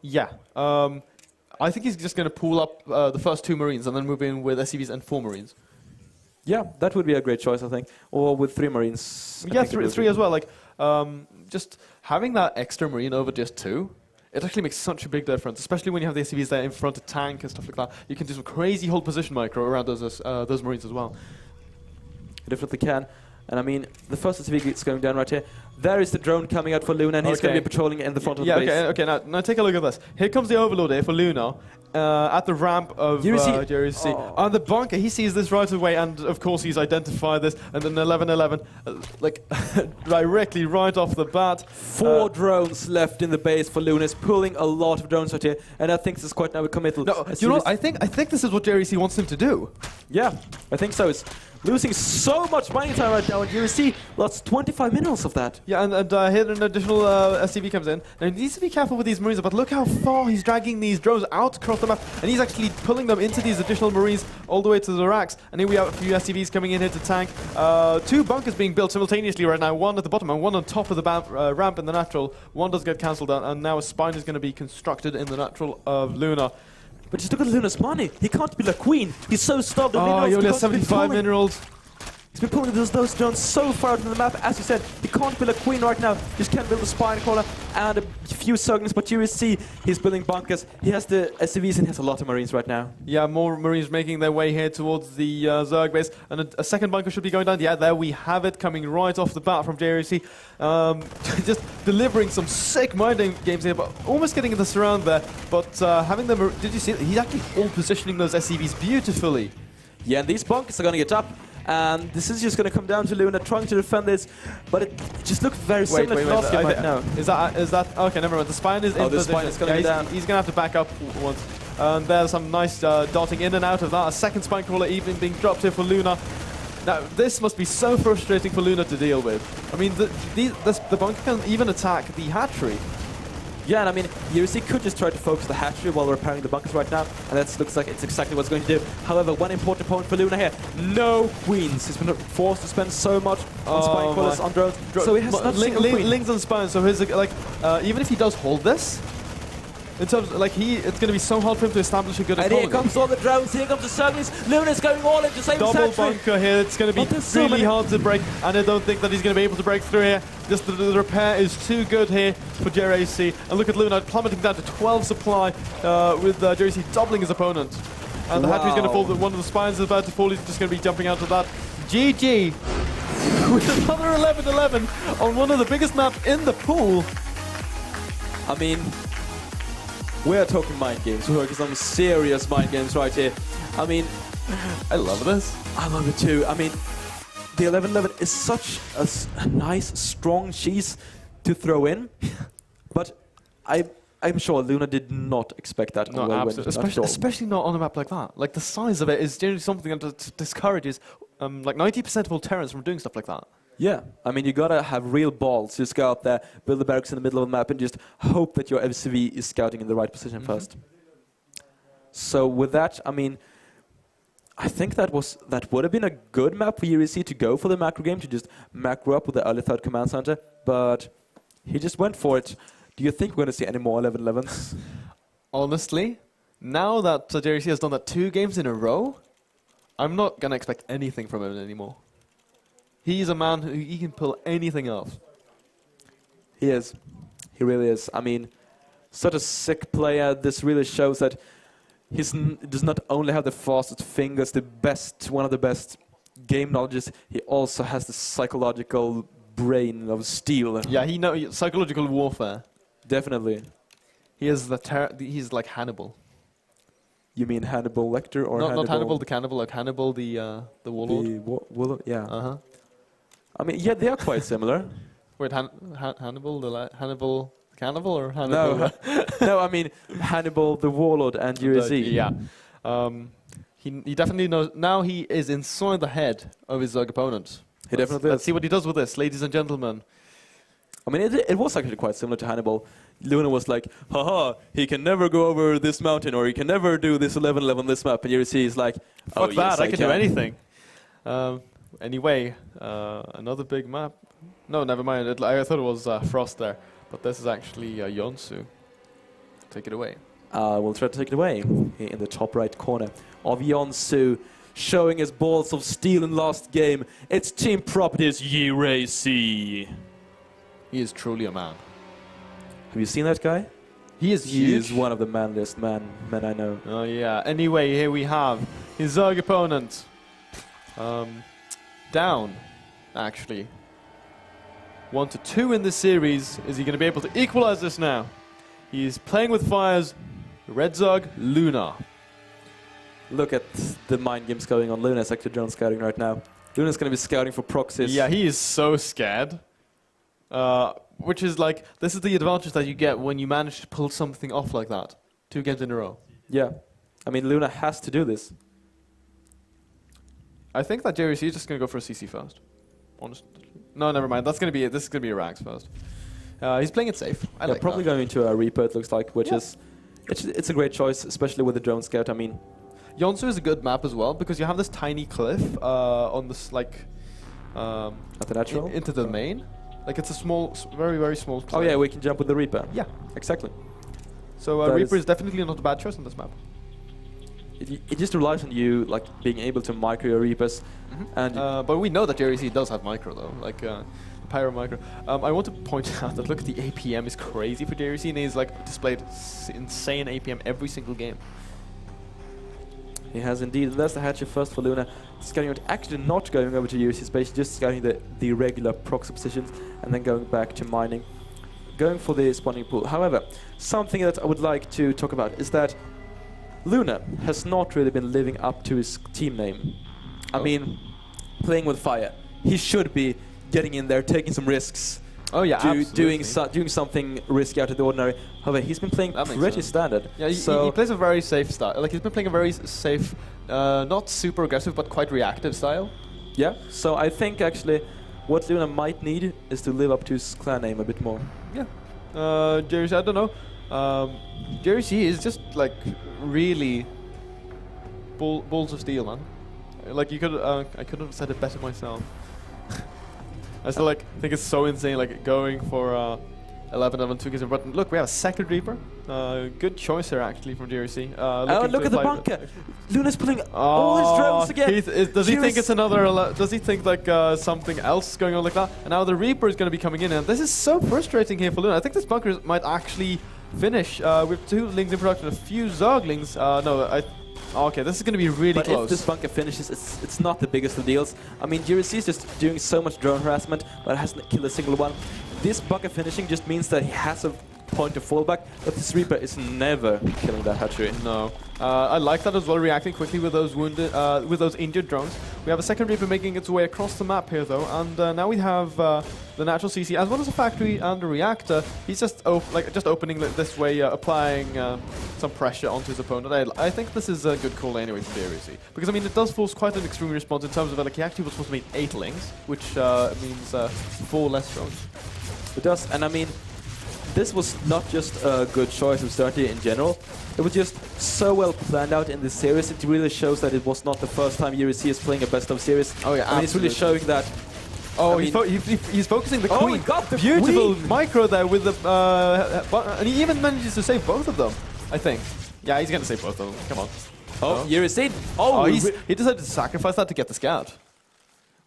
Yeah. I think he's just going to pull up the first 2 Marines and then move in with SCVs and 4 Marines. Yeah, that would be a great choice, I think. Or with 3 Marines. Yeah, three as well. Like, just having that extra Marine over just 2, it actually makes such a big difference, especially when you have the SCVs there in front of tank and stuff like that. You can do some crazy hold position micro around those Marines as well. You definitely can. And I mean, the first SCV is going down right here. There is the drone coming out for Luna, and he's going to be patrolling in the front of the base. Okay, now take a look at this. Here comes the Overlord here for Luna at the ramp of jrayc. Oh. On the bunker, he sees this right away, and of course he's identified this, and then 11-11, like directly right off the bat. 4 drones left in the base for Luna. He's pulling a lot of drones right here, and I think this is quite now a committal. No, you know what? I think this is what jrayc wants him to do. Yeah, I think so. It's losing so much mining time right now, and jrayc lost 25 minerals of that. Yeah, and here an additional SCV comes in. Now he needs to be careful with these Marines, but look how far he's dragging these drones out across the map, and he's actually pulling them into these additional Marines all the way to the racks. And here we have a few SCVs coming in here to tank. 2 bunkers being built simultaneously right now, one at the bottom and one on top of the ramp in the natural. One does get cancelled out, and now a spine is going to be constructed in the natural of Luna. But just look at Luna's money. He can't build a queen. He's so starved of minerals. Oh, he only has because he's been 75 pulling- minerals. He's been pulling those drones so far out from the map. As you said, he can't build a queen right now. Just can't build a spine crawler and a few Zerglings. But jrayc, he's building bunkers. He has the SCVs and he has a lot of Marines right now. Yeah, more Marines making their way here towards the Zerg base. And a second bunker should be going down. Yeah, there we have it, coming right off the bat from jrayc. Just delivering some sick mining games here, but almost getting in the surround there. But having them, did you see it? He's actually all positioning those SCVs beautifully. Yeah, and these bunkers are going to get up. And this is just going to come down to Luna trying to defend this, but it just looks very similar to last game right now. Is that okay? Never mind. The spine is in the position. spine is going to be down. He's going to have to back up once. And there's some nice darting in and out of that. A second spine crawler even being dropped here for Luna. Now this must be so frustrating for Luna to deal with. I mean, the bunker can even attack the hatchery. Yeah, and I mean, jrayc could just try to focus the hatchery while repairing the bunkers right now, and that looks like it's exactly what it's going to do. However, one important point for Luna here, no queens. He's been forced to spend so much on spine crawlers, on drones, so he has not a single queen. Lings and spines, so his, even if he does hold this, in terms of, it's going to be so hard for him to establish a good economy. And here comes all the drones, here comes the Zerglings. Luna's going all in to save his Double hatchery. bunker here, it's going to be really hard to break, and I don't think that he's going to be able to break through here. Just the repair is too good here for jrayc. And look at Luna plummeting down to 12 supply with jrayc doubling his opponent. And the hatchery's going to fall, one of the spines is about to fall, he's just going to be jumping out of that. GG! With another 11-11 on one of the biggest maps in the pool. I mean, we're talking mind games. We're talking some serious mind games right here. I mean, I love this. I love it too. I mean, the 11-11 is such a nice, strong cheese to throw in, but I'm sure Luna did not expect that. No, on Well absolutely. Went, not at all. Especially not on a map like that. Like, the size of it is generally something that discourages like 90% of all Terrans from doing stuff like that. Yeah, I mean, you gotta have real balls. Just go out there, build the barracks in the middle of the map, and just hope that your FCV is scouting in the right position first. So with that, I mean, I think that would have been a good map for UEC to go for the macro game, to just macro up with the early third command center, but he just went for it. Do you think we're going to see any more 11-11s? Honestly, now that jrayc has done that 2 games in a row, I'm not going to expect anything from him anymore. He's a man who he can pull anything off. He is. He really is. I mean, such a sick player. This really shows that he does not only have the fastest fingers, one of the best game knowledges, he also has the psychological brain of steel. Yeah, he knows psychological warfare. Definitely. He is he's like Hannibal. You mean Hannibal Lecter or Not Hannibal the cannibal, like Hannibal the warlord. The warlord, yeah. Uh-huh. I mean, yeah, they are quite similar. Wait, Hannibal Hannibal the cannibal or Hannibal? No, no, I mean Hannibal the warlord and USC. Yeah. He definitely knows. Now he is inside the head of his opponent. He definitely Let's is. see what he does with this, ladies and gentlemen. I mean, it was actually quite similar to Hannibal. Luna was like, haha, he can never go over this mountain, or he can never do this 11-11 this map. And USC is like, Fuck that, yes, I can do anything. Anyway, another big map. No, never mind. I thought it was Frost there. But this is actually Yonsu. Take it away. We'll try to take it away in the top right corner of Yonsu, showing his balls of steel in last game. It's Team Properties jrayc. He is truly a man. Have you seen that guy? He is He huge. is one of the manliest men I know. Oh yeah. Anyway, here we have his Zerg opponent. Down, actually. 1-2 in this series. Is he going to be able to equalize this now? He's playing with fires. Red Zerg, Luna. Look at the mind games going on. Luna's actually drone scouting right now. Luna's going to be scouting for proxies. Yeah, he is so scared. Which is like, this is the advantage that you get when you manage to pull something off like that. 2 games in a row. Yeah. I mean, Luna has to do this. I think that jrayc is just going to go for a CC first. Honestly. No, never mind. That's going to be it. This is going to be a Rags first. He's playing it safe. I like probably that. going into a Reaper, it looks like, which is... It's a great choice, especially with the drone scout. I mean... Yonsu is a good map as well, because you have this tiny cliff on this, like... At the natural? into the main. Like, it's a small, very, very small cliff. Oh yeah, we can jump with the Reaper. Yeah. Exactly. So That Reaper is- is definitely not a bad choice on this map. It just relies on you, like, being able to micro your Reapers. And But we know that jrayc does have micro, though. Like, Pyro micro. I want to point out that, look, the APM is crazy for jrayc, and he's, like, displayed insane APM every single game. he has indeed. That's the hatchet first for Luna. Scouting out, actually not going over to UC space, just scouting the regular proxy positions, and then going back to mining. Going for the spawning pool. However, something that I would like to talk about is that Luna has not really been living up to his team name. I mean, playing with fire. He should be getting in there, taking some risks. Oh yeah, doing something risky out of the ordinary. However, he's been playing That makes pretty sense. standard. Yeah, so he plays a very safe style. Like, he's been playing a very safe, not super aggressive, but quite reactive style. yeah. So I think actually, what Luna might need is to live up to his clan name a bit more. Yeah. jrayc, I don't know. jrayc is just like really balls of steel, man. Like, you could, I could have said it better myself. I still think it's so insane, like going for 11 2 games. But look, we have a second Reaper. Good choice here actually from jrayc. Oh, look at the bunker! Luna's pulling all his drones again. Does he think it's another? Does he think like something else is going on like that? And now the Reaper is going to be coming in, and this is so frustrating here for Luna. I think this bunker might actually finish. We have 2 lings in production, a few Zerglings. Okay, this is going to be really close. But if this bunker finishes, it's not the biggest of deals. I mean, jrayc is just doing so much drone harassment, but hasn't killed a single one. This bunker finishing just means that he has a point of fallback, but this Reaper is never killing that hatchery. No. I like that as well, reacting quickly with those wounded, with those injured drones. We have a second Reaper making its way across the map here, though, and now we have the natural CC as well as a factory and a reactor. He's just opening this way, applying some pressure onto his opponent. I think this is a good call anyway for jrayc, because I mean it does force quite an extreme response in terms of like he actually was supposed to make 8 lings, which means 4 less drones. It does, and I mean, this was not just a good choice of strategy in general. It was just so well planned out in this series. It really shows that it was not the first time jrayc is playing a best of series. Oh yeah, I mean, it's really showing that. Oh, I mean, he's focusing the oh, queen. he got the beautiful queen! micro there with the, and he even manages to save both of them. I think. Yeah, he's gonna save both of them. Come on. Oh, No. jrayc. Oh, he decided to sacrifice that to get the scout.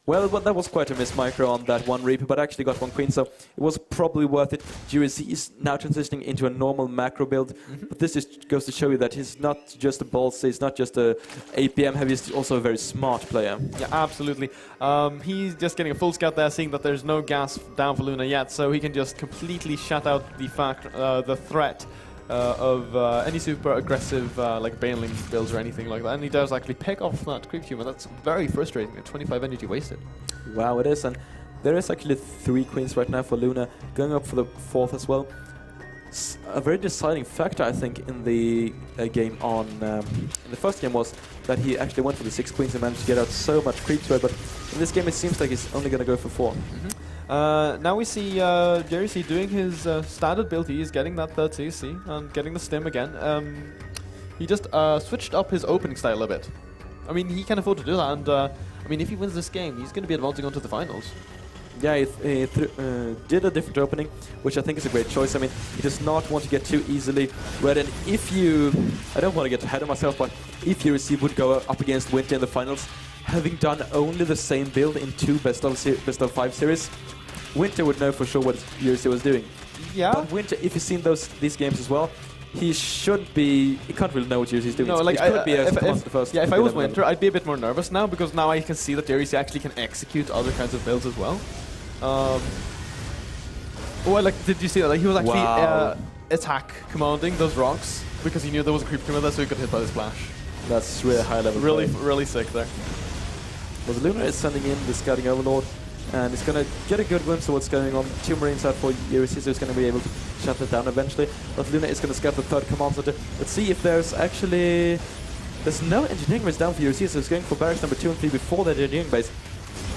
Well, that was quite a miss micro on that one Reaper, but actually got one queen, so it was probably worth it. jrayc is now transitioning into a normal macro build, but this just goes to show you that he's not just a ballsy, he's not just a APM heavy, he's also a very smart player. Yeah, absolutely. He's just getting a full scout there, seeing that there's no gas down for Luna yet, so he can just completely shut out the threat of any super aggressive like Baneling builds or anything like that. And he does actually pick off that creep tumor. That's very frustrating. 25 energy wasted. Wow, it is, and there is actually 3 queens right now for Luna, going up for the 4th as well. A very deciding factor, I think, in the game on in the first game was that he actually went for the 6 queens and managed to get out so much creep to it, but in this game it seems like he's only going to go for 4. Now we see jrayc doing his standard build. He is getting that 3rd CC and getting the stim again. He just switched up his opening style a bit. I mean, he can afford to do that, and I mean, if he wins this game, he's going to be advancing on to the finals. Yeah, he did a different opening, which I think is a great choice. I mean, he does not want to get too easily read, and if you... I don't want to get ahead of myself, but if jrayc would go up against Winter in the finals, having done only the same build in 2 best of 5 series, Winter would know for sure what jrayc was doing. Yeah. But Winter, if you've seen these games as well, he should be... He can't really know what jrayc is doing. No, like it could be a if I was Winter, I'd be a bit more nervous now, because now I can see that jrayc actually can execute other kinds of builds as well. Did you see that? Like, he was actually attack commanding those rocks because he knew there was a creep coming there, so he got hit by the splash. That's really high level. Really sick there. Well, the Lunar is sending in the Scouting Overlord, and it's going to get a good glimpse of what's going on. 2 Marines out for jrayc, so he's going to be able to shut that down eventually. But Luna is going to scout the 3rd command center. Let's see if there's actually... There's no engineering base down for jrayc, so he's going for barracks number 2 and 3 before the engineering base.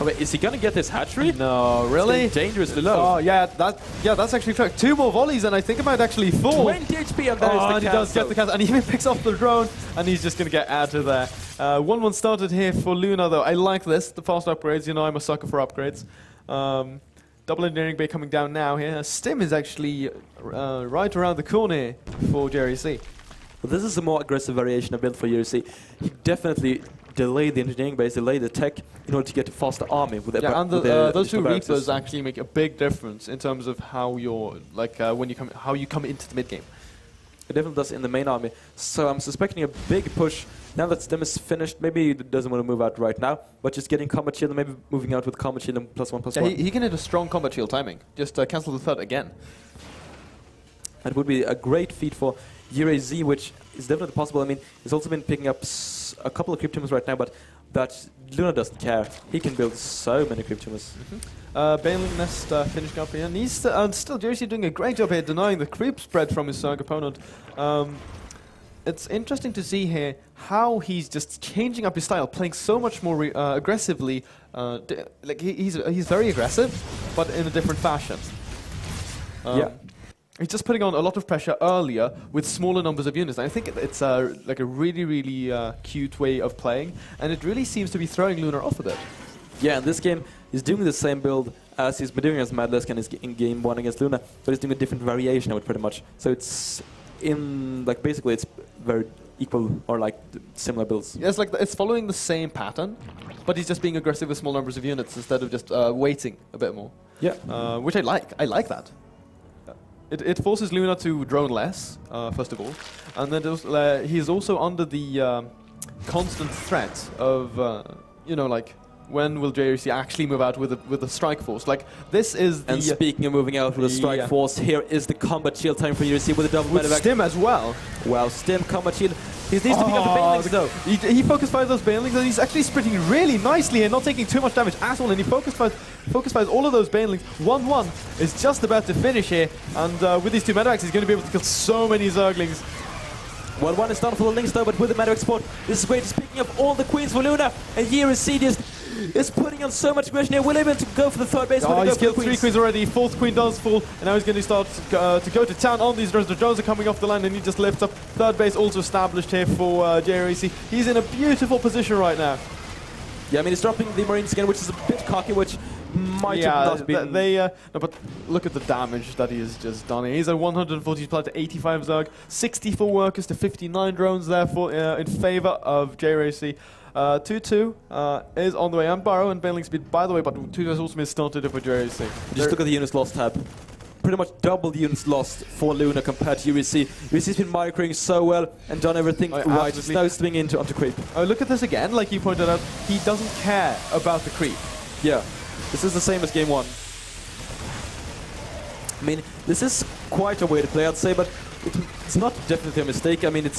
Oh, wait, is he going to get this hatchery? No, really? It's dangerously low. Oh, yeah, that's actually correct. 2 more volleys, and I think it might actually fall. 20 HP, and there's the and he does get the cancel, and he even picks off the drone, and he's just going to get out of there. 1-1 started here for Luna, though. I like this, the fast upgrades. You know, I'm a sucker for upgrades. Double engineering bay coming down now here. Stim is actually right around the corner for jrayc. Well, this is a more aggressive variation of build for jrayc. He definitely delayed the engineering base, delayed the tech in order to get a faster army. With those 2 Reapers actually make a big difference in terms of how you're how you come into the mid game. It definitely does in the main army. So I'm suspecting a big push. Now that Stim is finished, maybe he doesn't want to move out right now, but just getting combat shield and maybe moving out with combat shield and +1/+1. He can hit a strong combat shield timing. Just cancel the 3rd again. That would be a great feat for jrayc, which is definitely possible. I mean, he's also been picking up a couple of creep tumors right now, but that Luna doesn't care. He can build so many creep tumors. Baneling Nest finishing up here, and still jrayc doing a great job here denying the creep spread from his opponent. It's interesting to see here how he's just changing up his style, playing so much more aggressively. He's very aggressive, but in a different fashion. Yeah. He's just putting on a lot of pressure earlier with smaller numbers of units. And I think it's like a really cute way of playing, and it really seems to be throwing Lunar off a bit. Yeah, in this game, he's doing the same build as he's been doing as Madlesk and in game 1 against Luna, but he's doing a different variation of it pretty much. So it's basically it's very equal or like similar builds. Yeah, it's following the same pattern, but he's just being aggressive with small numbers of units instead of just waiting a bit more. Yeah. Which I like. I like that. It forces Luna to drone less, first of all, and then he's also under the constant threat of, when will jrayc actually move out with the strike force? Like, this is the... And speaking of moving out with a strike yeah. force, here is the combat shield time for USC with a double with medevac. stim as well. Wow, stim, combat shield. He needs to pick up the banelings though. He focus fires those banelings, and he's actually sprinting really nicely here, not taking too much damage at all, and he focus fires all of those banelings. 1-1 is just about to finish here, and with these two medevacs, he's going to be able to kill so many Zerglings. 1-1 is done for the Lynx though, but with the medevac support, this is great. He's picking up all the queens for Luna, and here is just is putting on so much aggression here. Will able to go for the third base. He's killed 3 queens already. 4th queen does fall, and now he's going to start to go to town on these drones. The drones are coming off the line, and he just lifts up. Third base also established here for jrayc. He's in a beautiful position right now. Yeah, I mean, he's dropping the Marines again, which is a bit cocky, which might have not been... no, but look at the damage that he has just done. He's at 140 supply to 85 Zerg, 64 workers to 59 drones, therefore in favor of jrayc. 2-2 is on the way, and Burrow and Baneling speed, by the way, but 2 has also been started for jrayc. Just look at the units lost tab. Pretty much double the units lost for Luna compared to USC. USC's been microing so well and done everything right. It's now swinging into onto creep. Oh, look at this again, like you pointed out, he doesn't care about the creep. Yeah, this is the same as game 1. I mean, this is quite a way to play, I'd say, but it's not definitely a mistake. I mean,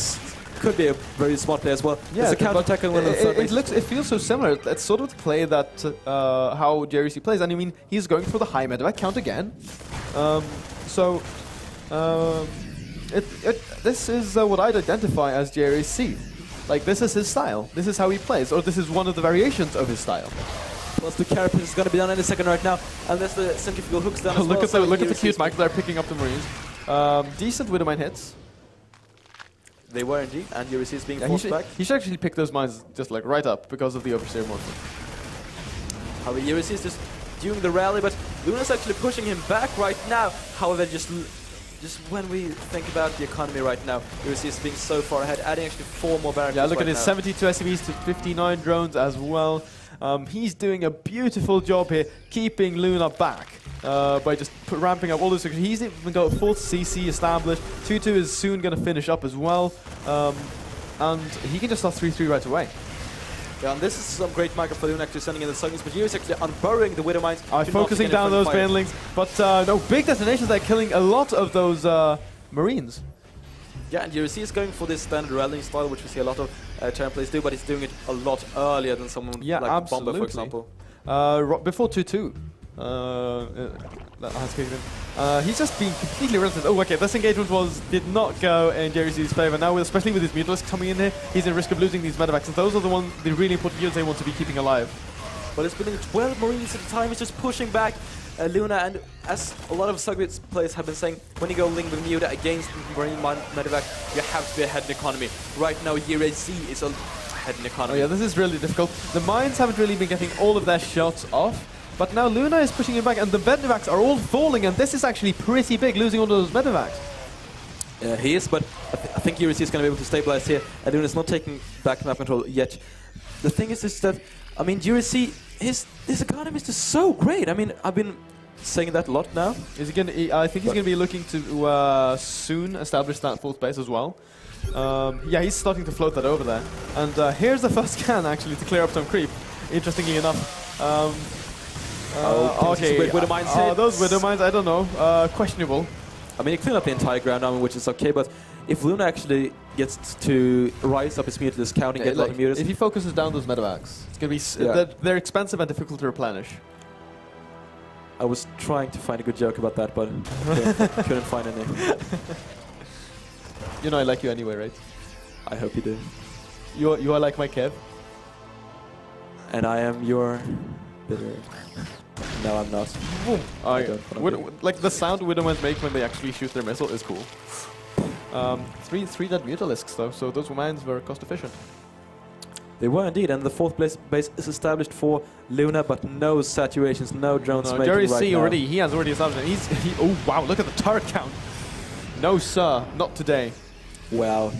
could be a very smart play as well. Yeah, it's a counter-attack on one of the third base. It feels so similar. It's sort of the play that how jrayc plays, and I mean, he's going for the high medevac count again. This is what I'd identify as jrayc. Like, this is his style. This is how he plays, or this is one of the variations of his style. Plus the carapace is going to be done any second right now, and there's the centrifugal hooks down as Look well. at the cute Michael there picking up the Marines. Decent Widowmine hits. They were indeed, and USC is being Yeah, forced back. he should actually pick those mines just like right up because of the oversteer monster. However, USC is just doing the rally, but Luna's actually pushing him back right now. However, just when we think about the economy right now, USC is being so far ahead, adding actually 4 more barracks. Yeah, look at right his now. 72 SCVs to 59 drones as well. He's doing a beautiful job here, keeping Luna back. By just ramping up all this. He's even got 4th CC established. 2-2 is soon going to finish up as well. And he can just start 3-3 right away. Yeah, and this is some great micro for Luna actually sending in the Suggins, but USC actually unburrowing the Widow Mines. Focusing down those banelings. But no, big detonations there, killing a lot of those Marines. Yeah, and USC is going for this standard rallying style, which we see a lot of Terran players do, but he's doing it a lot earlier than someone like absolutely. Bomber, for example. Before 2-2. That has kicked in. He's just being completely relentless. Oh, okay, this engagement did not go in jrayc's favor. Now, especially with his Mutalisks coming in here, he's in risk of losing these medevacs, and those are the really important units they want to be keeping alive. But it's been 12 Marines at a time. He's just pushing back Luna, and as a lot of Soviet players have been saying, when you go Ling with Muda against Marine medevac, you have to be ahead in economy. Right now, jrayc is ahead in economy. Oh yeah, this is really difficult. The mines haven't really been getting all of their shots off. But now Luna is pushing him back, and the medevacs are all falling, and this is actually pretty big, losing all those medevacs. Yeah, he is, but I think USC is going to be able to stabilize here, and Luna's not taking back map control yet. The thing is that, I mean, USC, this economy is just so great. I mean, I've been saying that a lot now. Is he going to? I think he's going to be looking to soon establish that 4th base as well. Yeah, he's starting to float that over there. And here's the first scan, actually, to clear up some creep, interestingly enough. Okay. Widow Mines hits. Those Widow Mines, I don't know. Questionable. I mean, he cleaned up the entire ground now, which is okay, but if Luna actually gets to rise up his Mutalisks count and get a lot of Mutalisks... If he focuses down those medevacs, it's going to be... They're expensive and difficult to replenish. I was trying to find a good joke about that, but couldn't find any. You know I like you anyway, right? I hope you do. You are like my Kev. And I am your bitter... No, I'm not. Like the sound Widowmines make when they actually shoot their missile is cool. 3 dead Mutalisks though, so those mines were cost efficient. They were indeed, and the 4th base is established for Luna, but no saturations, no drones making Jerry right C now. he has already established it. Oh wow, look at the turret count. No sir, not today. Wow.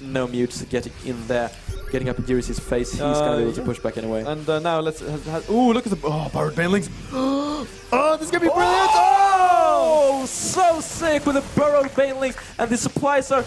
No mutes getting in there, getting up in jrayc's face. He's going to be able to push back anyway. And now let's... Ooh, look at the... borrowed banelings. Oh, this is going to be brilliant. Oh! So sick with the burrowed banelings, and the supplies are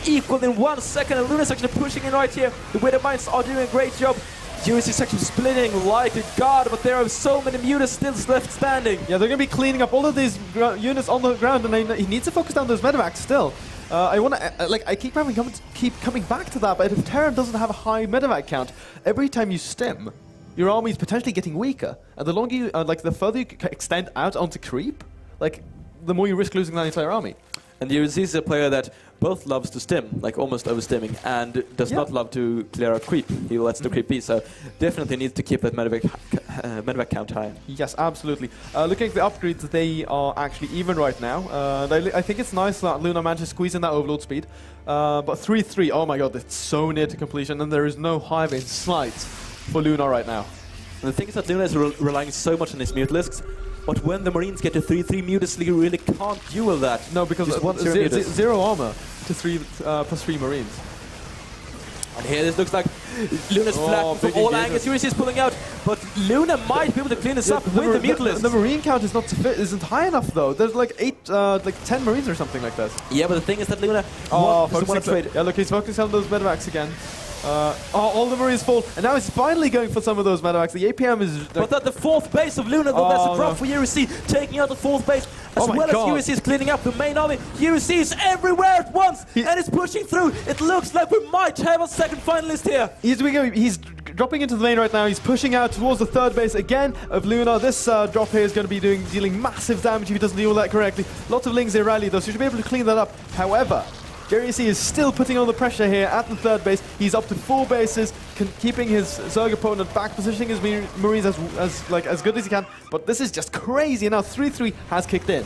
equal in 1 second, and Luna's actually pushing in right here. The Widow Mines are doing a great job. USC is actually splitting like a god, but there are so many mutas still left standing. Yeah, they're going to be cleaning up all of these units on the ground, and he needs to focus down those medevacs still. I want to, I keep coming back to that, but if Terran doesn't have a high medevac count, every time you stim, your army is potentially getting weaker, and the longer you, the further you extend out onto creep, the more you risk losing that entire army. And USC is a player that both loves to stim, like almost over-stimming, and does not love to clear out creep. He lets the creep be, so definitely needs to keep that medevac count high. Yes, absolutely. Looking at the upgrades, they are actually even right now. I think it's nice that Luna managed to squeeze in that overload speed. But 3-3, oh my god, it's so near to completion, and there is no hive in sight for Luna right now. And the thing is that Luna is relying so much on his mutilisks, but when the Marines get to 3-3, Mutisli really can't duel that. No, because zero armor to plus 3 Marines. And here this looks like Luna's flat from all angles. USC is pulling out, but Luna might be able to clean this up with the Mutilisks. The Marine count is isn't high enough though. There's like 10 Marines or something like that. Yeah, but the thing is that Luna trade. Yeah, look, he's focusing on those medevacs again. All the Marines fall, and now he's finally going for some of those medevacs. The APM is... But at the 4th base of Luna, though, that's a drop for USC, taking out the 4th base, as well as USC is cleaning up the main army. USC is everywhere at once, and it's pushing through. It looks like we might have a second finalist here. He's dropping into the main right now. He's pushing out towards the 3rd base again of Luna. This drop here is going to be dealing massive damage if he doesn't deal with that correctly. Lots of Lings in rally, though, so he should be able to clean that up. However, jrayc is still putting on the pressure here at the 3rd base. He's up to 4 bases, keeping his Zerg opponent back, positioning his Marines as good as he can. But this is just crazy. And now 3-3 has kicked in.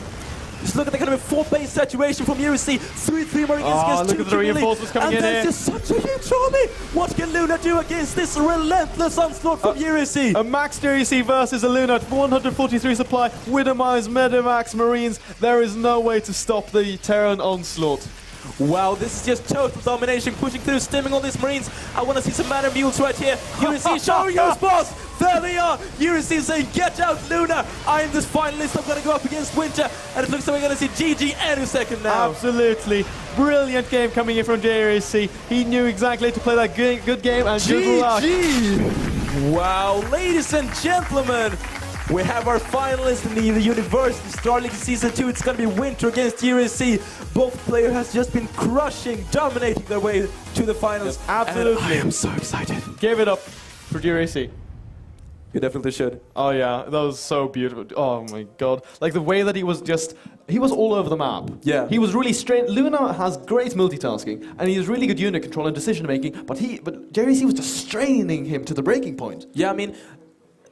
Just look at the kind of a 4-base situation from USC. 3-3 Marines against look at the reinforcements coming in here. And that's just such a huge army. What can Luna do against this relentless onslaught from USC? A max jrayc versus a Luna at 143 supply, Widowmines, Medivacs, Marines. There is no way to stop the Terran onslaught. Wow, this is just total domination, pushing through, stimming all these Marines. I want to see some Manor Mules right here. USC showing your boss. There they are. USC saying, get out, Luna. I am this finalist. I'm going to go up against Winter. And it looks like we're going to see GG any second now. Absolutely. Brilliant game coming in from jrayc. He knew exactly to play that good game, and good luck. Wow, ladies and gentlemen. We have our finalists in the University Star League Season 2. It's going to be Winter against USC. Both players has just been crushing, dominating their way to the finals. Yes, absolutely. And I am so excited. Give it up for jrayc. You definitely should. Oh yeah, that was so beautiful. Oh my god. Like the way that he was all over the map. Yeah. He was really straight. Luna has great multitasking, and he has really good unit control and decision making, but jrayc was just straining him to the breaking point. Yeah, I mean,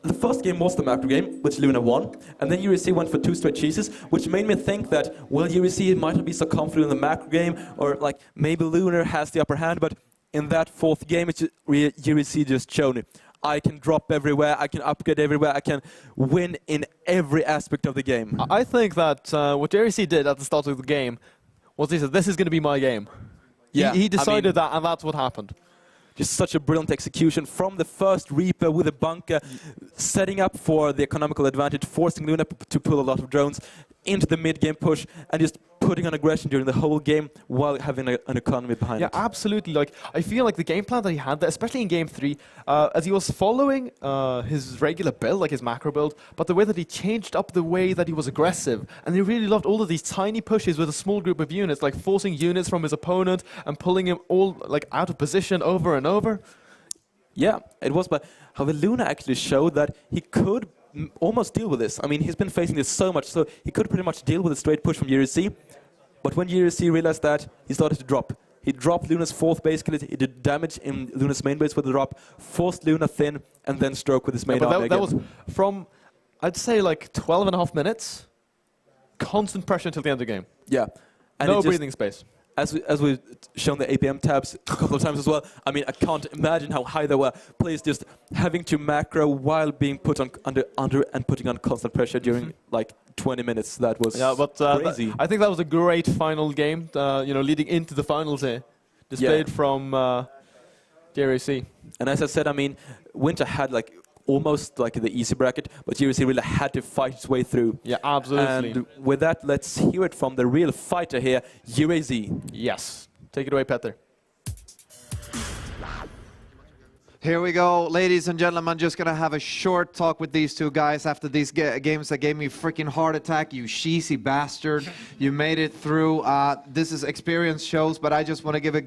the first game was the macro game, which Luna won, and then USC went for 2 straight cheeses, which made me think that, well, USC might not be so confident in the macro game, or like maybe Luna has the upper hand, but in that 4th game, USC just showed I can drop everywhere, I can upgrade everywhere, I can win in every aspect of the game. I think that what jrayc did at the start of the game was he said, this is going to be my game. Yeah, he decided that, and that's what happened. Just such a brilliant execution from the first Reaper with a bunker, setting up for the economical advantage, forcing Luna to pull a lot of drones into the mid-game push, and just putting on aggression during the whole game while having an economy behind it. Yeah, absolutely. Like, I feel like the game plan that he had, especially in Game 3, as he was following his regular build, like his macro build, but the way that he changed up the way that he was aggressive, and he really loved all of these tiny pushes with a small group of units, like forcing units from his opponent and pulling him all like out of position over and over. Yeah, it was, but how the Luna actually showed that he could almost deal with this. I mean, he's been facing this so much, so he could pretty much deal with a straight push from jrayc. But when jrayc realized that, he started to drop. He dropped Luna's 4th base kill, he did damage in Luna's main base with the drop, forced Luna thin, and then stroke with his main army that was from, I'd say, like 12.5 minutes, constant pressure until the end of the game. Yeah. And no breathing space. As we've shown the APM tabs a couple of times as well, I mean, I can't imagine how high they were. Players just having to macro while being put on under and putting on constant pressure during like 20 minutes. That was crazy. I think that was a great final game, leading into the finals here. Displayed from jrayc. And as I said, I mean, Winter had like almost like the easy bracket, but jrayc really had to fight its way through. Yeah, absolutely. And with that, let's hear it from the real fighter here, jrayc. Yes. Take it away, Petter. Here we go, ladies and gentlemen. Just gonna have a short talk with these two guys after these games that gave me a freaking heart attack. You cheesy bastard! You made it through. This is experience shows, but I just want to give a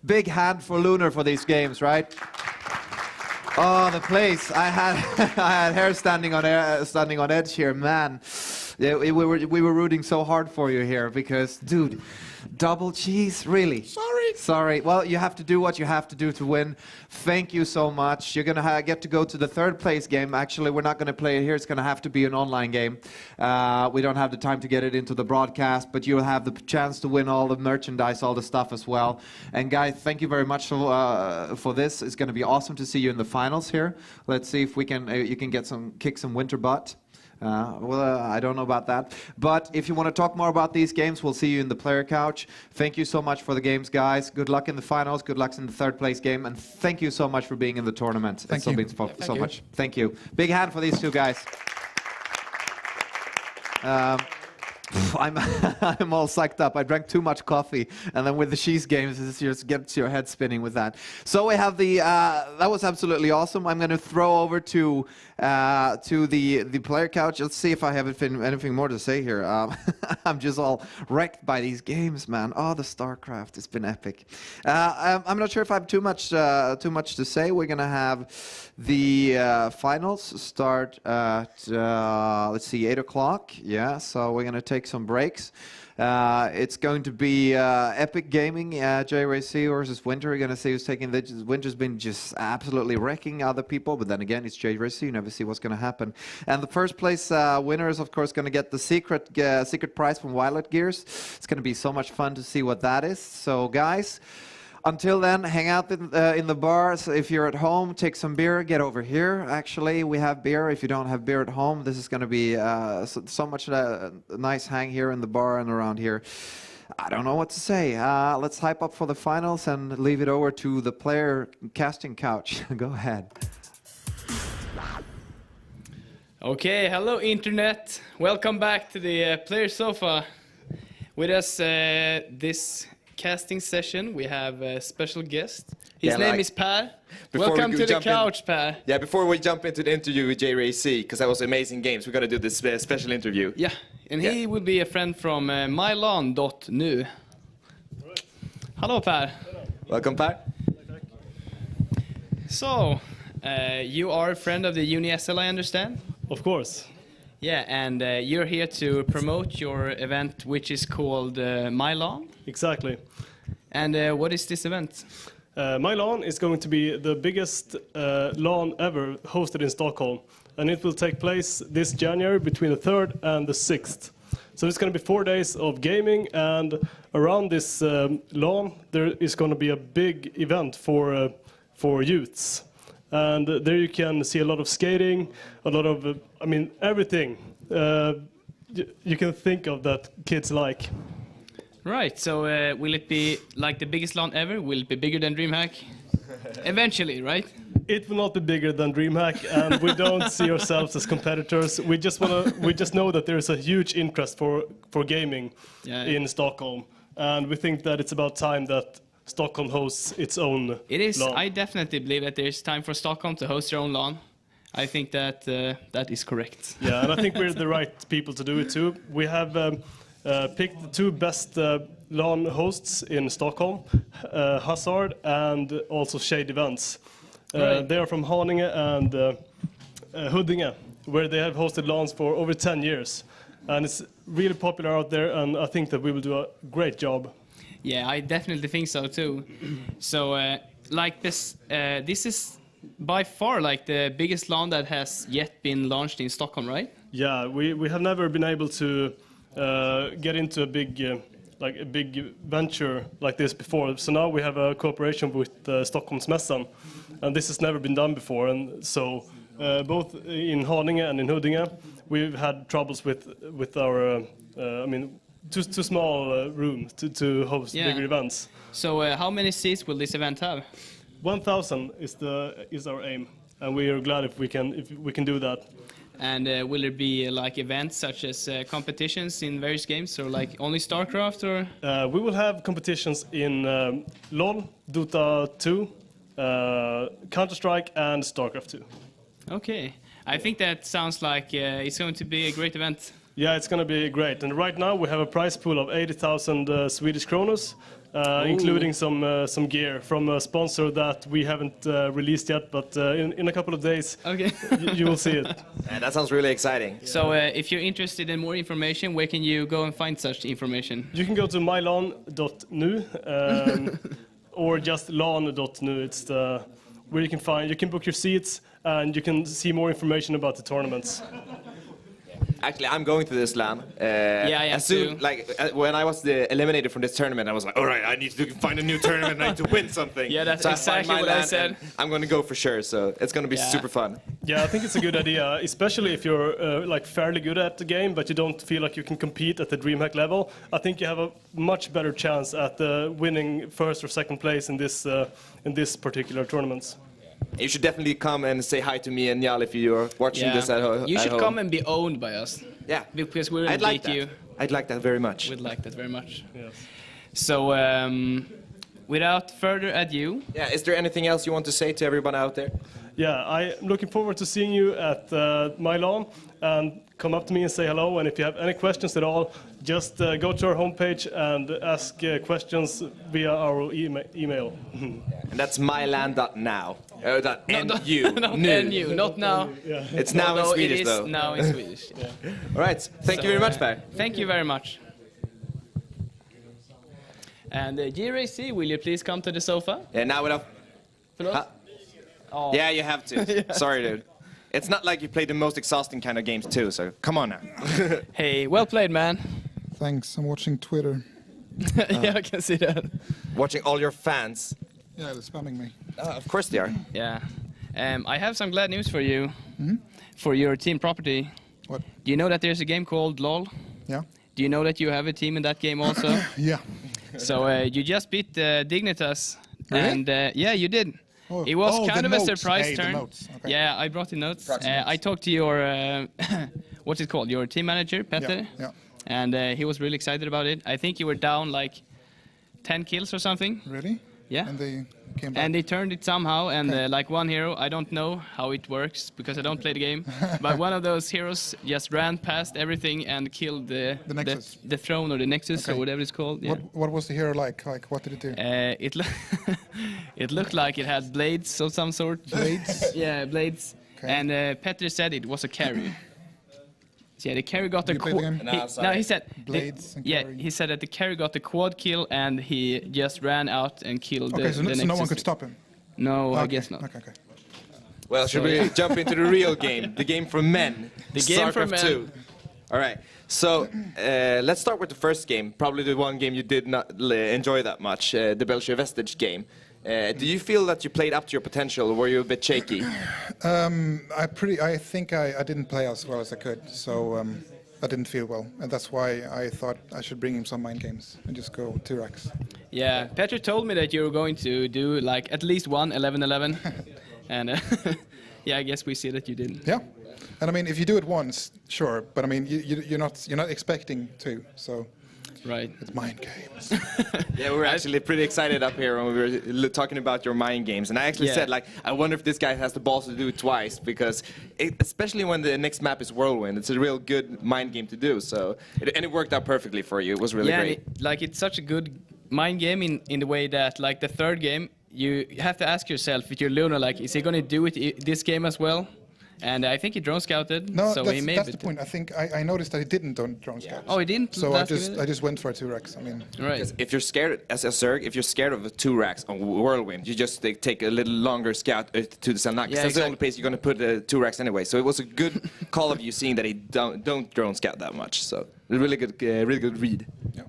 big hand for Lunar for these games, right? Oh, the place! I had I had hair standing on edge here, man. Yeah, we were rooting so hard for you here because, dude, double cheese, really? Sorry. Well, you have to do what you have to do to win. Thank you so much. You're gonna get to go to the third place game. Actually, we're not gonna play it here. It's gonna have to be an online game. We don't have the time to get it into the broadcast, but you'll have the chance to win all the merchandise, all the stuff as well. And guys, thank you very much for this. It's gonna be awesome to see you in the finals here. Let's see if we can you can kick some winter butt. I don't know about that. But if you want to talk more about these games, we'll see you in the player couch. Thank you so much for the games, guys. Good luck in the finals. Good luck in the third place game. And thank you so much for being in the tournament. Thank you. So much. Thank you. Big hand for these two guys. I'm all psyched up. I drank too much coffee, and then with the cheese games, it just gets your head spinning with that. So we have the that was absolutely awesome. I'm going to throw over to the player couch. Let's see if I have anything more to say here. I'm just all wrecked by these games, man. Oh, the StarCraft, it's been epic. I'm not sure if I have too much to say. We're going to have the finals start at let's see, 8 o'clock. Yeah, so we're going to take some breaks. It's going to be epic gaming. jrayc versus Winter. We're going to see who's taking the. Winter's been just absolutely wrecking other people, but then again, it's jrayc. You never see what's going to happen. And the first place winner is, of course, going to get the secret prize from Violet Gears. It's going to be so much fun to see what that is. So, guys. Until then, hang out in the bars. If you're at home, take some beer. Get over here. Actually, we have beer. If you don't have beer at home, this is going to be so much nice hang here in the bar and around here. I don't know what to say. Let's hype up for the finals and leave it over to the player casting couch. Go ahead. Okay, hello Internet. Welcome back to the player sofa. With us this casting session, we have a special guest. His name is Per. Welcome to the couch, Per. Yeah, before we jump into the interview with jrayc, because that was amazing games, we're going to do this special interview. Yeah, and he will be a friend from mylan.nu. Hello, Per. Welcome, Per. So, you are a friend of the UniSL, I understand? Of course. Yeah, and you're here to promote your event, which is called MyLAN. Exactly. And what is this event? MyLAN is going to be the biggest LAN ever hosted in Stockholm. And it will take place this January between the 3rd and the 6th. So it's going to be 4 days of gaming, and around this LAN there is going to be a big event for youths. And there you can see a lot of skating, a lot of, everything you can think of that kids like. Right, so will it be like the biggest LAN ever? Will it be bigger than DreamHack? Eventually, right? It will not be bigger than DreamHack, and we don't see ourselves as competitors. We just know that there is a huge interest for gaming in Stockholm, and we think that it's about time that Stockholm hosts its own It is. LAN. I definitely believe that there's time for Stockholm to host their own LAN. I think that that is correct. Yeah, and I think we're the right people to do it too. We have picked the two best LAN hosts in Stockholm, Hazard and also Shade Events. Right. They are from Henning and Huddinge, where they have hosted LANs for over 10 years. And it's really popular out there, and I think that we will do a great job. Yeah, I definitely think so too. So, like this is by far like the biggest LAN that has yet been launched in Stockholm, right? Yeah, we have never been able to get into a big venture like this before. So now we have a cooperation with Stockholmsmässan, and this has never been done before. And so both in Haninge and in Huddinge, we've had troubles with our too small rooms to host bigger events. So how many seats will this event have? 1,000 is our aim, and we are glad if we can do that. And will there be like events such as competitions in various games, or like only StarCraft, or? We will have competitions in LoL, Dota 2, Counter-Strike, and StarCraft 2. Okay. I think that sounds like it's going to be a great event. Yeah, it's going to be great. And right now we have a prize pool of 80,000 Swedish kronos, including some gear from a sponsor that we haven't released yet, but in a couple of days Okay. you will see it. Yeah, that sounds really exciting. So if you're interested in more information, where can you go and find such information? You can go to mylan.nu or just lan.nu. It's where you can book your seats and you can see more information about the tournaments. Actually, I'm going to this LAN. I am as soon, too. like when I was eliminated from this tournament, I was like, all right, I need to find a new tournament. I need to win something. Yeah, that's so exactly what I said. I'm going to go for sure. So it's going to be super fun. Yeah, I think it's a good idea, especially if you're like fairly good at the game, but you don't feel like you can compete at the DreamHack level. I think you have a much better chance at winning first or second place in this particular tournaments. You should definitely come and say hi to me and Njal if you're watching this at home. You should come and be owned by us. Yeah. Because we're I'd going like to beat you. I'd like that very much. We'd like that very much. Yes. So, without further ado... Yeah, is there anything else you want to say to everyone out there? Yeah, I'm looking forward to seeing you at my LAN, and come up to me and say hello. And if you have any questions at all, just go to our homepage and ask questions via our email. And that's myland.now. .nu. Not NU, not now. It's now in Swedish, it is though. now in Swedish. All right. Thank you very much, Per. Thank you very much. And jrayc, will you please come to the sofa? Yeah, now without... Förlåt? Oh. Yeah, you have to. Sorry, dude. It's not like you play the most exhausting kind of games, too, so come on now. Hey, well played, man. Thanks. I'm watching Twitter. Yeah, I can see that. Watching all your fans. Yeah, they're spamming me. Of course they are. Yeah. I have some glad news for you. For your team property. What? Do you know that there's a game called LOL? Yeah. Do you know that you have a team in that game also? Yeah. So you just beat Dignitas. Really? And yeah, you did. Oh. It was Oh, kind the of a notes. surprise Hey, the turn. notes. Okay. Yeah, I brought the notes. Proxy I talked to your, what's it called? Your team manager, Petter. Yeah. And he was really excited about it. I think you were down like 10 kills or something. Really? Yeah. And they came back. And they turned it somehow, and Okay. like one hero, I don't know how it works because I don't play the game, but one of those heroes just ran past everything and killed the Nexus. the throne or the Nexus Okay. or whatever it's called. Yeah. What was the hero like? Like, what did it do? It looked like it had blades of some sort. Blades? Yeah, blades. Okay. And Petter said it was a carry. So yeah, the carry got the You played the game? No, he said Blades and yeah, carry. he said that the carry got the quad kill and he just ran out and killed Okay, the so, the so no one Nexus. could stop him? No, I Okay, guess not. Okay. Well, should we jump into the real game? The game for men. The game for StarCraft men. 2. All right. So let's start with the first game. Probably the one game you did not enjoy that much, the Belgian Vestige game. Do you feel that you played up to your potential, or were you a bit shaky? I think I didn't play as well as I could, so I didn't feel well, and that's why I thought I should bring him some mind games and just go 2 racks. Yeah, Petter told me that you were going to do like at least one 11-11, and yeah, I guess we see that you didn't. Yeah, and I mean if you do it once, sure, but I mean you're not expecting to, so Right. it's mind games. Yeah, we were actually pretty excited up here when we were talking about your mind games, and I actually Yeah. said like, I wonder if this guy has the balls to do it twice, because especially when the next map is Whirlwind, it's a real good mind game to do. So and it worked out perfectly for you. It was really Yeah, great. like it's such a good mind game in the way that like the third game, you have to ask yourself with your Luna, like, is he going to do it this game as well? And I think he drone scouted, No, so he may. that's the point. I think I noticed that he didn't drone scouts. Oh, he didn't. So last game? I just went for 2 racks. I mean, Right. If you're scared, as a Zerg, if you're scared of the 2 racks on Whirlwind, you just take a little longer scout to the Sanak. Yeah, That's the only place you're going to put 2 racks anyway. So it was a good call of you seeing that he don't drone scout that much. So a really good read. Yeah.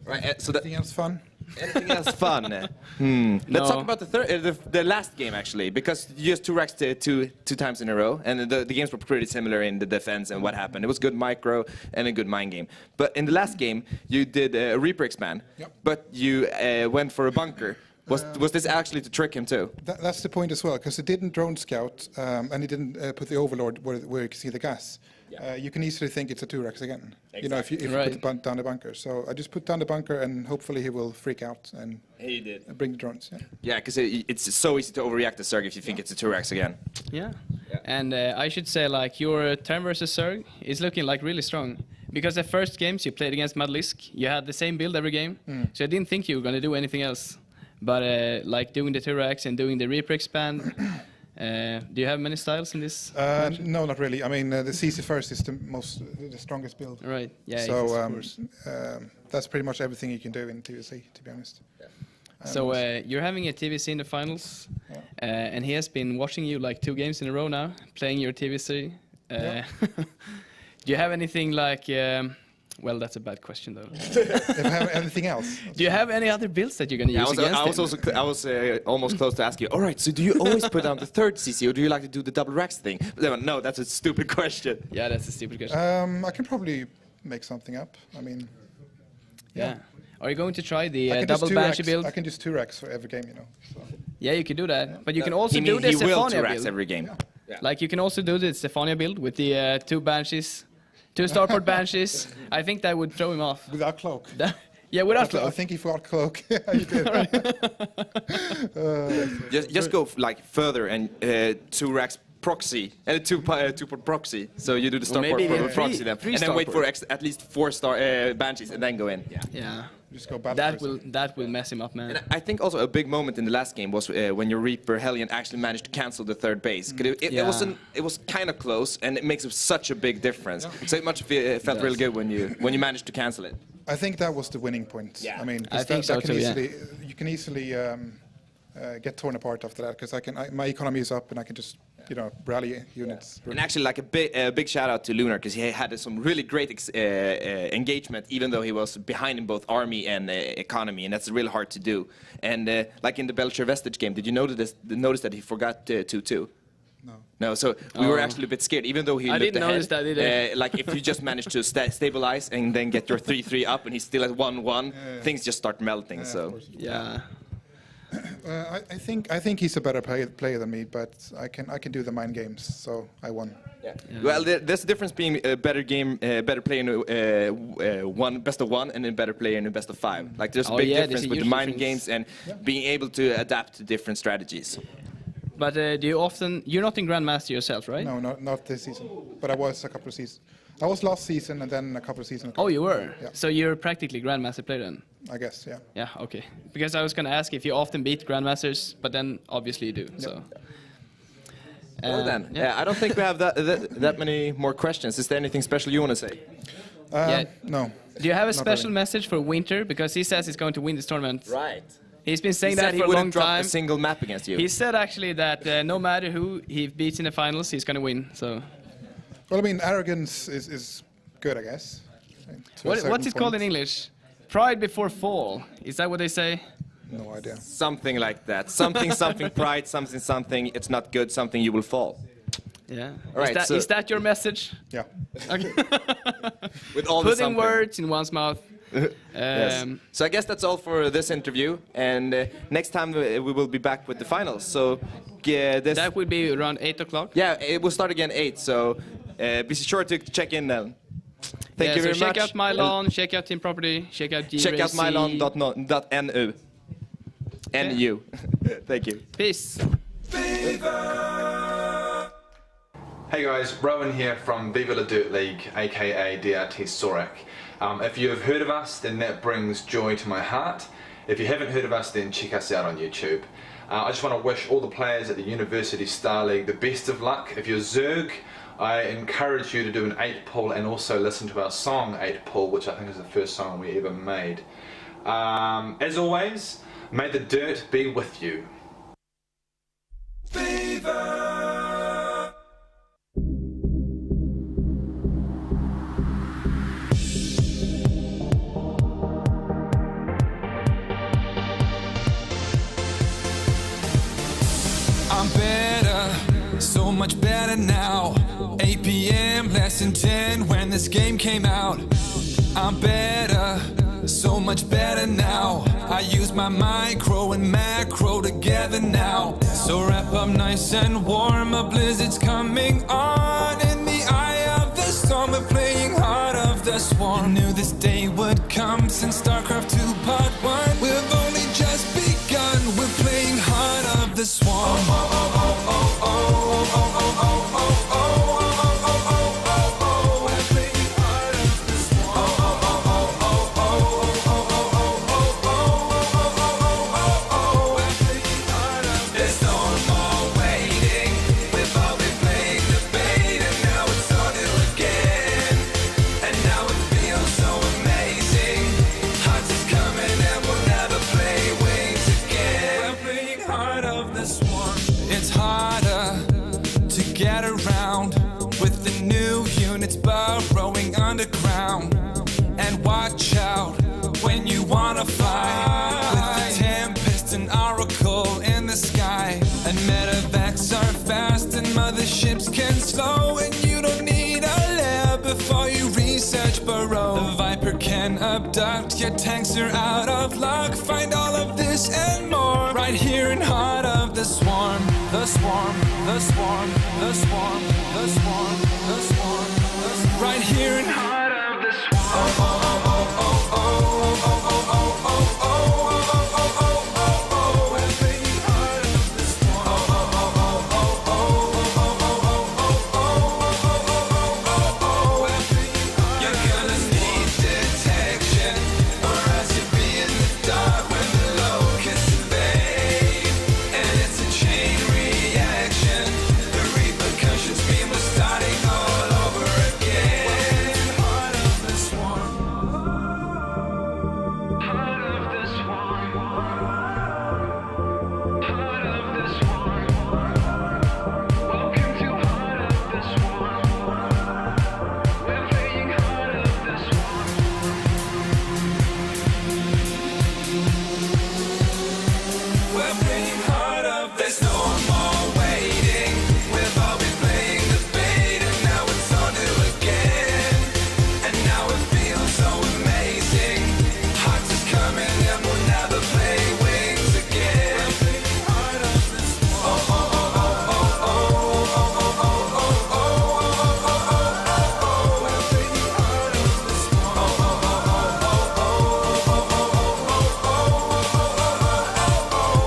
Right. So that, anything else fun? anything else fun? Let's talk about the last game actually, because you used 2 racks two times in a row, and the games were pretty similar in the defense and what happened. It was good micro and a good mind game. But in the last game, you did a Reaper expand, Yep. but you went for a bunker. Was this actually to trick him too? That's the point as well, because it didn't drone scout, and it didn't put the overlord where you can see the gas. You can easily think it's a 2-Rex again. Exactly. You know, if you put down the bunker. So I just put down the bunker, and hopefully he will freak out and He did. bring the drones. Yeah, because it's so easy to overreact to Zerg if you think it's a 2-Rex again. Yeah. And I should say, like, your turn versus Zerg is looking like really strong. Because the first games you played against Madlisk, you had the same build every game. So I didn't think you were going to do anything else. But like doing the 2-Rex and doing the Reaper expand, do you have many styles in this? No, not really. I mean, the CC first is the strongest build. Right. Yeah. So of course. that's pretty much everything you can do in TVC, to be honest. So you're having a TVC in the finals, and he has been watching you like 2 games in a row now, playing your TVC. Do you have anything like? Well, that's a bad question though. If I have anything else? Do you have any other builds that you're going to use against him? I was almost close to ask you. All right, so do you always put down the 3rd CC, or do you like to do the double Rex thing? No, that's a stupid question. Yeah, that's a stupid question. I can probably make something up. I mean, yeah. Are you going to try the double Banshee build? I can just 2-Rex for every game, you know. So. Yeah, you can do that, but you can also do the He will Stephania 2-Rex build. every game. Yeah. Like you can also do the Stephania build with the 2 Banshees, 2 starport Banshees. I think that would throw him off. Without cloak. Yeah, without cloak. I think he forgot cloak. Yeah, you did. Just go like further and 2-Rex proxy and 2-port proxy. So you do the starport proxy then, and then wait for at least 4 Banshees and then go in. Yeah. Just go back. That will mess him up, man. And I think also a big moment in the last game was when your Reaper Hellion actually managed to cancel the 3rd base. It was kind of close, and it makes such a big difference. So it much felt really good when you managed to cancel it. I think that was the winning point. Yeah. I mean, I think so too. You can easily get torn apart after that, because my economy is up and I can just rally units. And actually, like a big shout out to Lunar, because he had some really great engagement, even though he was behind in both army and economy, and that's really hard to do. And like in the Belcher Vestige game, did you notice that he forgot 2-2? No, so we were actually a bit scared, even though he I looked didn't ahead. notice that either. Like if you just manage to stabilize and then get your 3-3 up, and he's still at 1-1, things just start melting. So yeah. I think he's a better player than me, but I can do the mind games, so I won. Yeah. Well, there's a difference being a better player in one best of 1 and a better player in a best of 5. Like there's a big difference with the mind games and being able to adapt to different strategies. But you're not in Grandmaster yourself, right? No, not this season, but I was a couple of seasons. I was last season and then a couple of seasons ago. Oh, you were? Yeah. So you're practically Grandmaster player then? I guess, yeah. Yeah, okay. Because I was going to ask if you often beat Grandmasters, but then obviously you do. Yeah. So. Well then, I don't think we have that many more questions. Is there anything special you want to say? No. Do you have a special message for Winter? Because he says he's going to win this tournament. Right. He's been saying that for a long time. A single map against you. He said actually that no matter who he beats in the finals, he's going to win. So. Well, I mean, arrogance is good, I guess. What's it called in English? Pride before fall. Is that what they say? No idea. Something like that. Something, pride, something, it's not good, something you will fall. Yeah. All right, is that your message? Yeah. Okay. With all putting words in one's mouth. Yes. So I guess that's all for this interview, and next time we will be back with the finals. So that will be around 8 o'clock. Yeah, it will start again 8. So be sure to check in then. Thank you very much. Check out Mylon, check out Team Property, check out jrayc. Check out mylon.nu. NU. Thank you. Peace. Hey guys, Rowan here from Viva La Dirt League, aka DRT Sorak. If you have heard of us, then that brings joy to my heart. If you haven't heard of us, then check us out on YouTube. I just want to wish all the players at the University Star League the best of luck. If you're Zerg, I encourage you to do an 8 pull and also listen to our song 8 pull, which I think is the first song we ever made. As always, may the dirt be with you. I'm better, so much better now. 8 p.m., less than 10 when this game came out. I'm better, so much better now. I use my micro and macro together now. So wrap up nice and warm, a blizzard's coming on. In the eye of the storm, we're playing Heart of the Swarm. Knew this day would come since StarCraft 2 Part 1. We've only just begun, we're playing Heart of the Swarm. It's harder to get around with the new units burrowing underground. And watch out when you wanna fight with the Tempest and Oracle in the sky. And medevacs are fast and motherships can slow, and you don't need a lab before you research burrow. The Viper can abduct, your tanks are out of luck. Find all of this and more right here in Heart of the Swarm. The Swarm, the Swarm, the Swarm, the Swarm, the Swarm, the Swarm. Right here in Heart of the Swarm.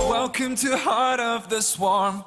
Welcome to Heart of the Swarm.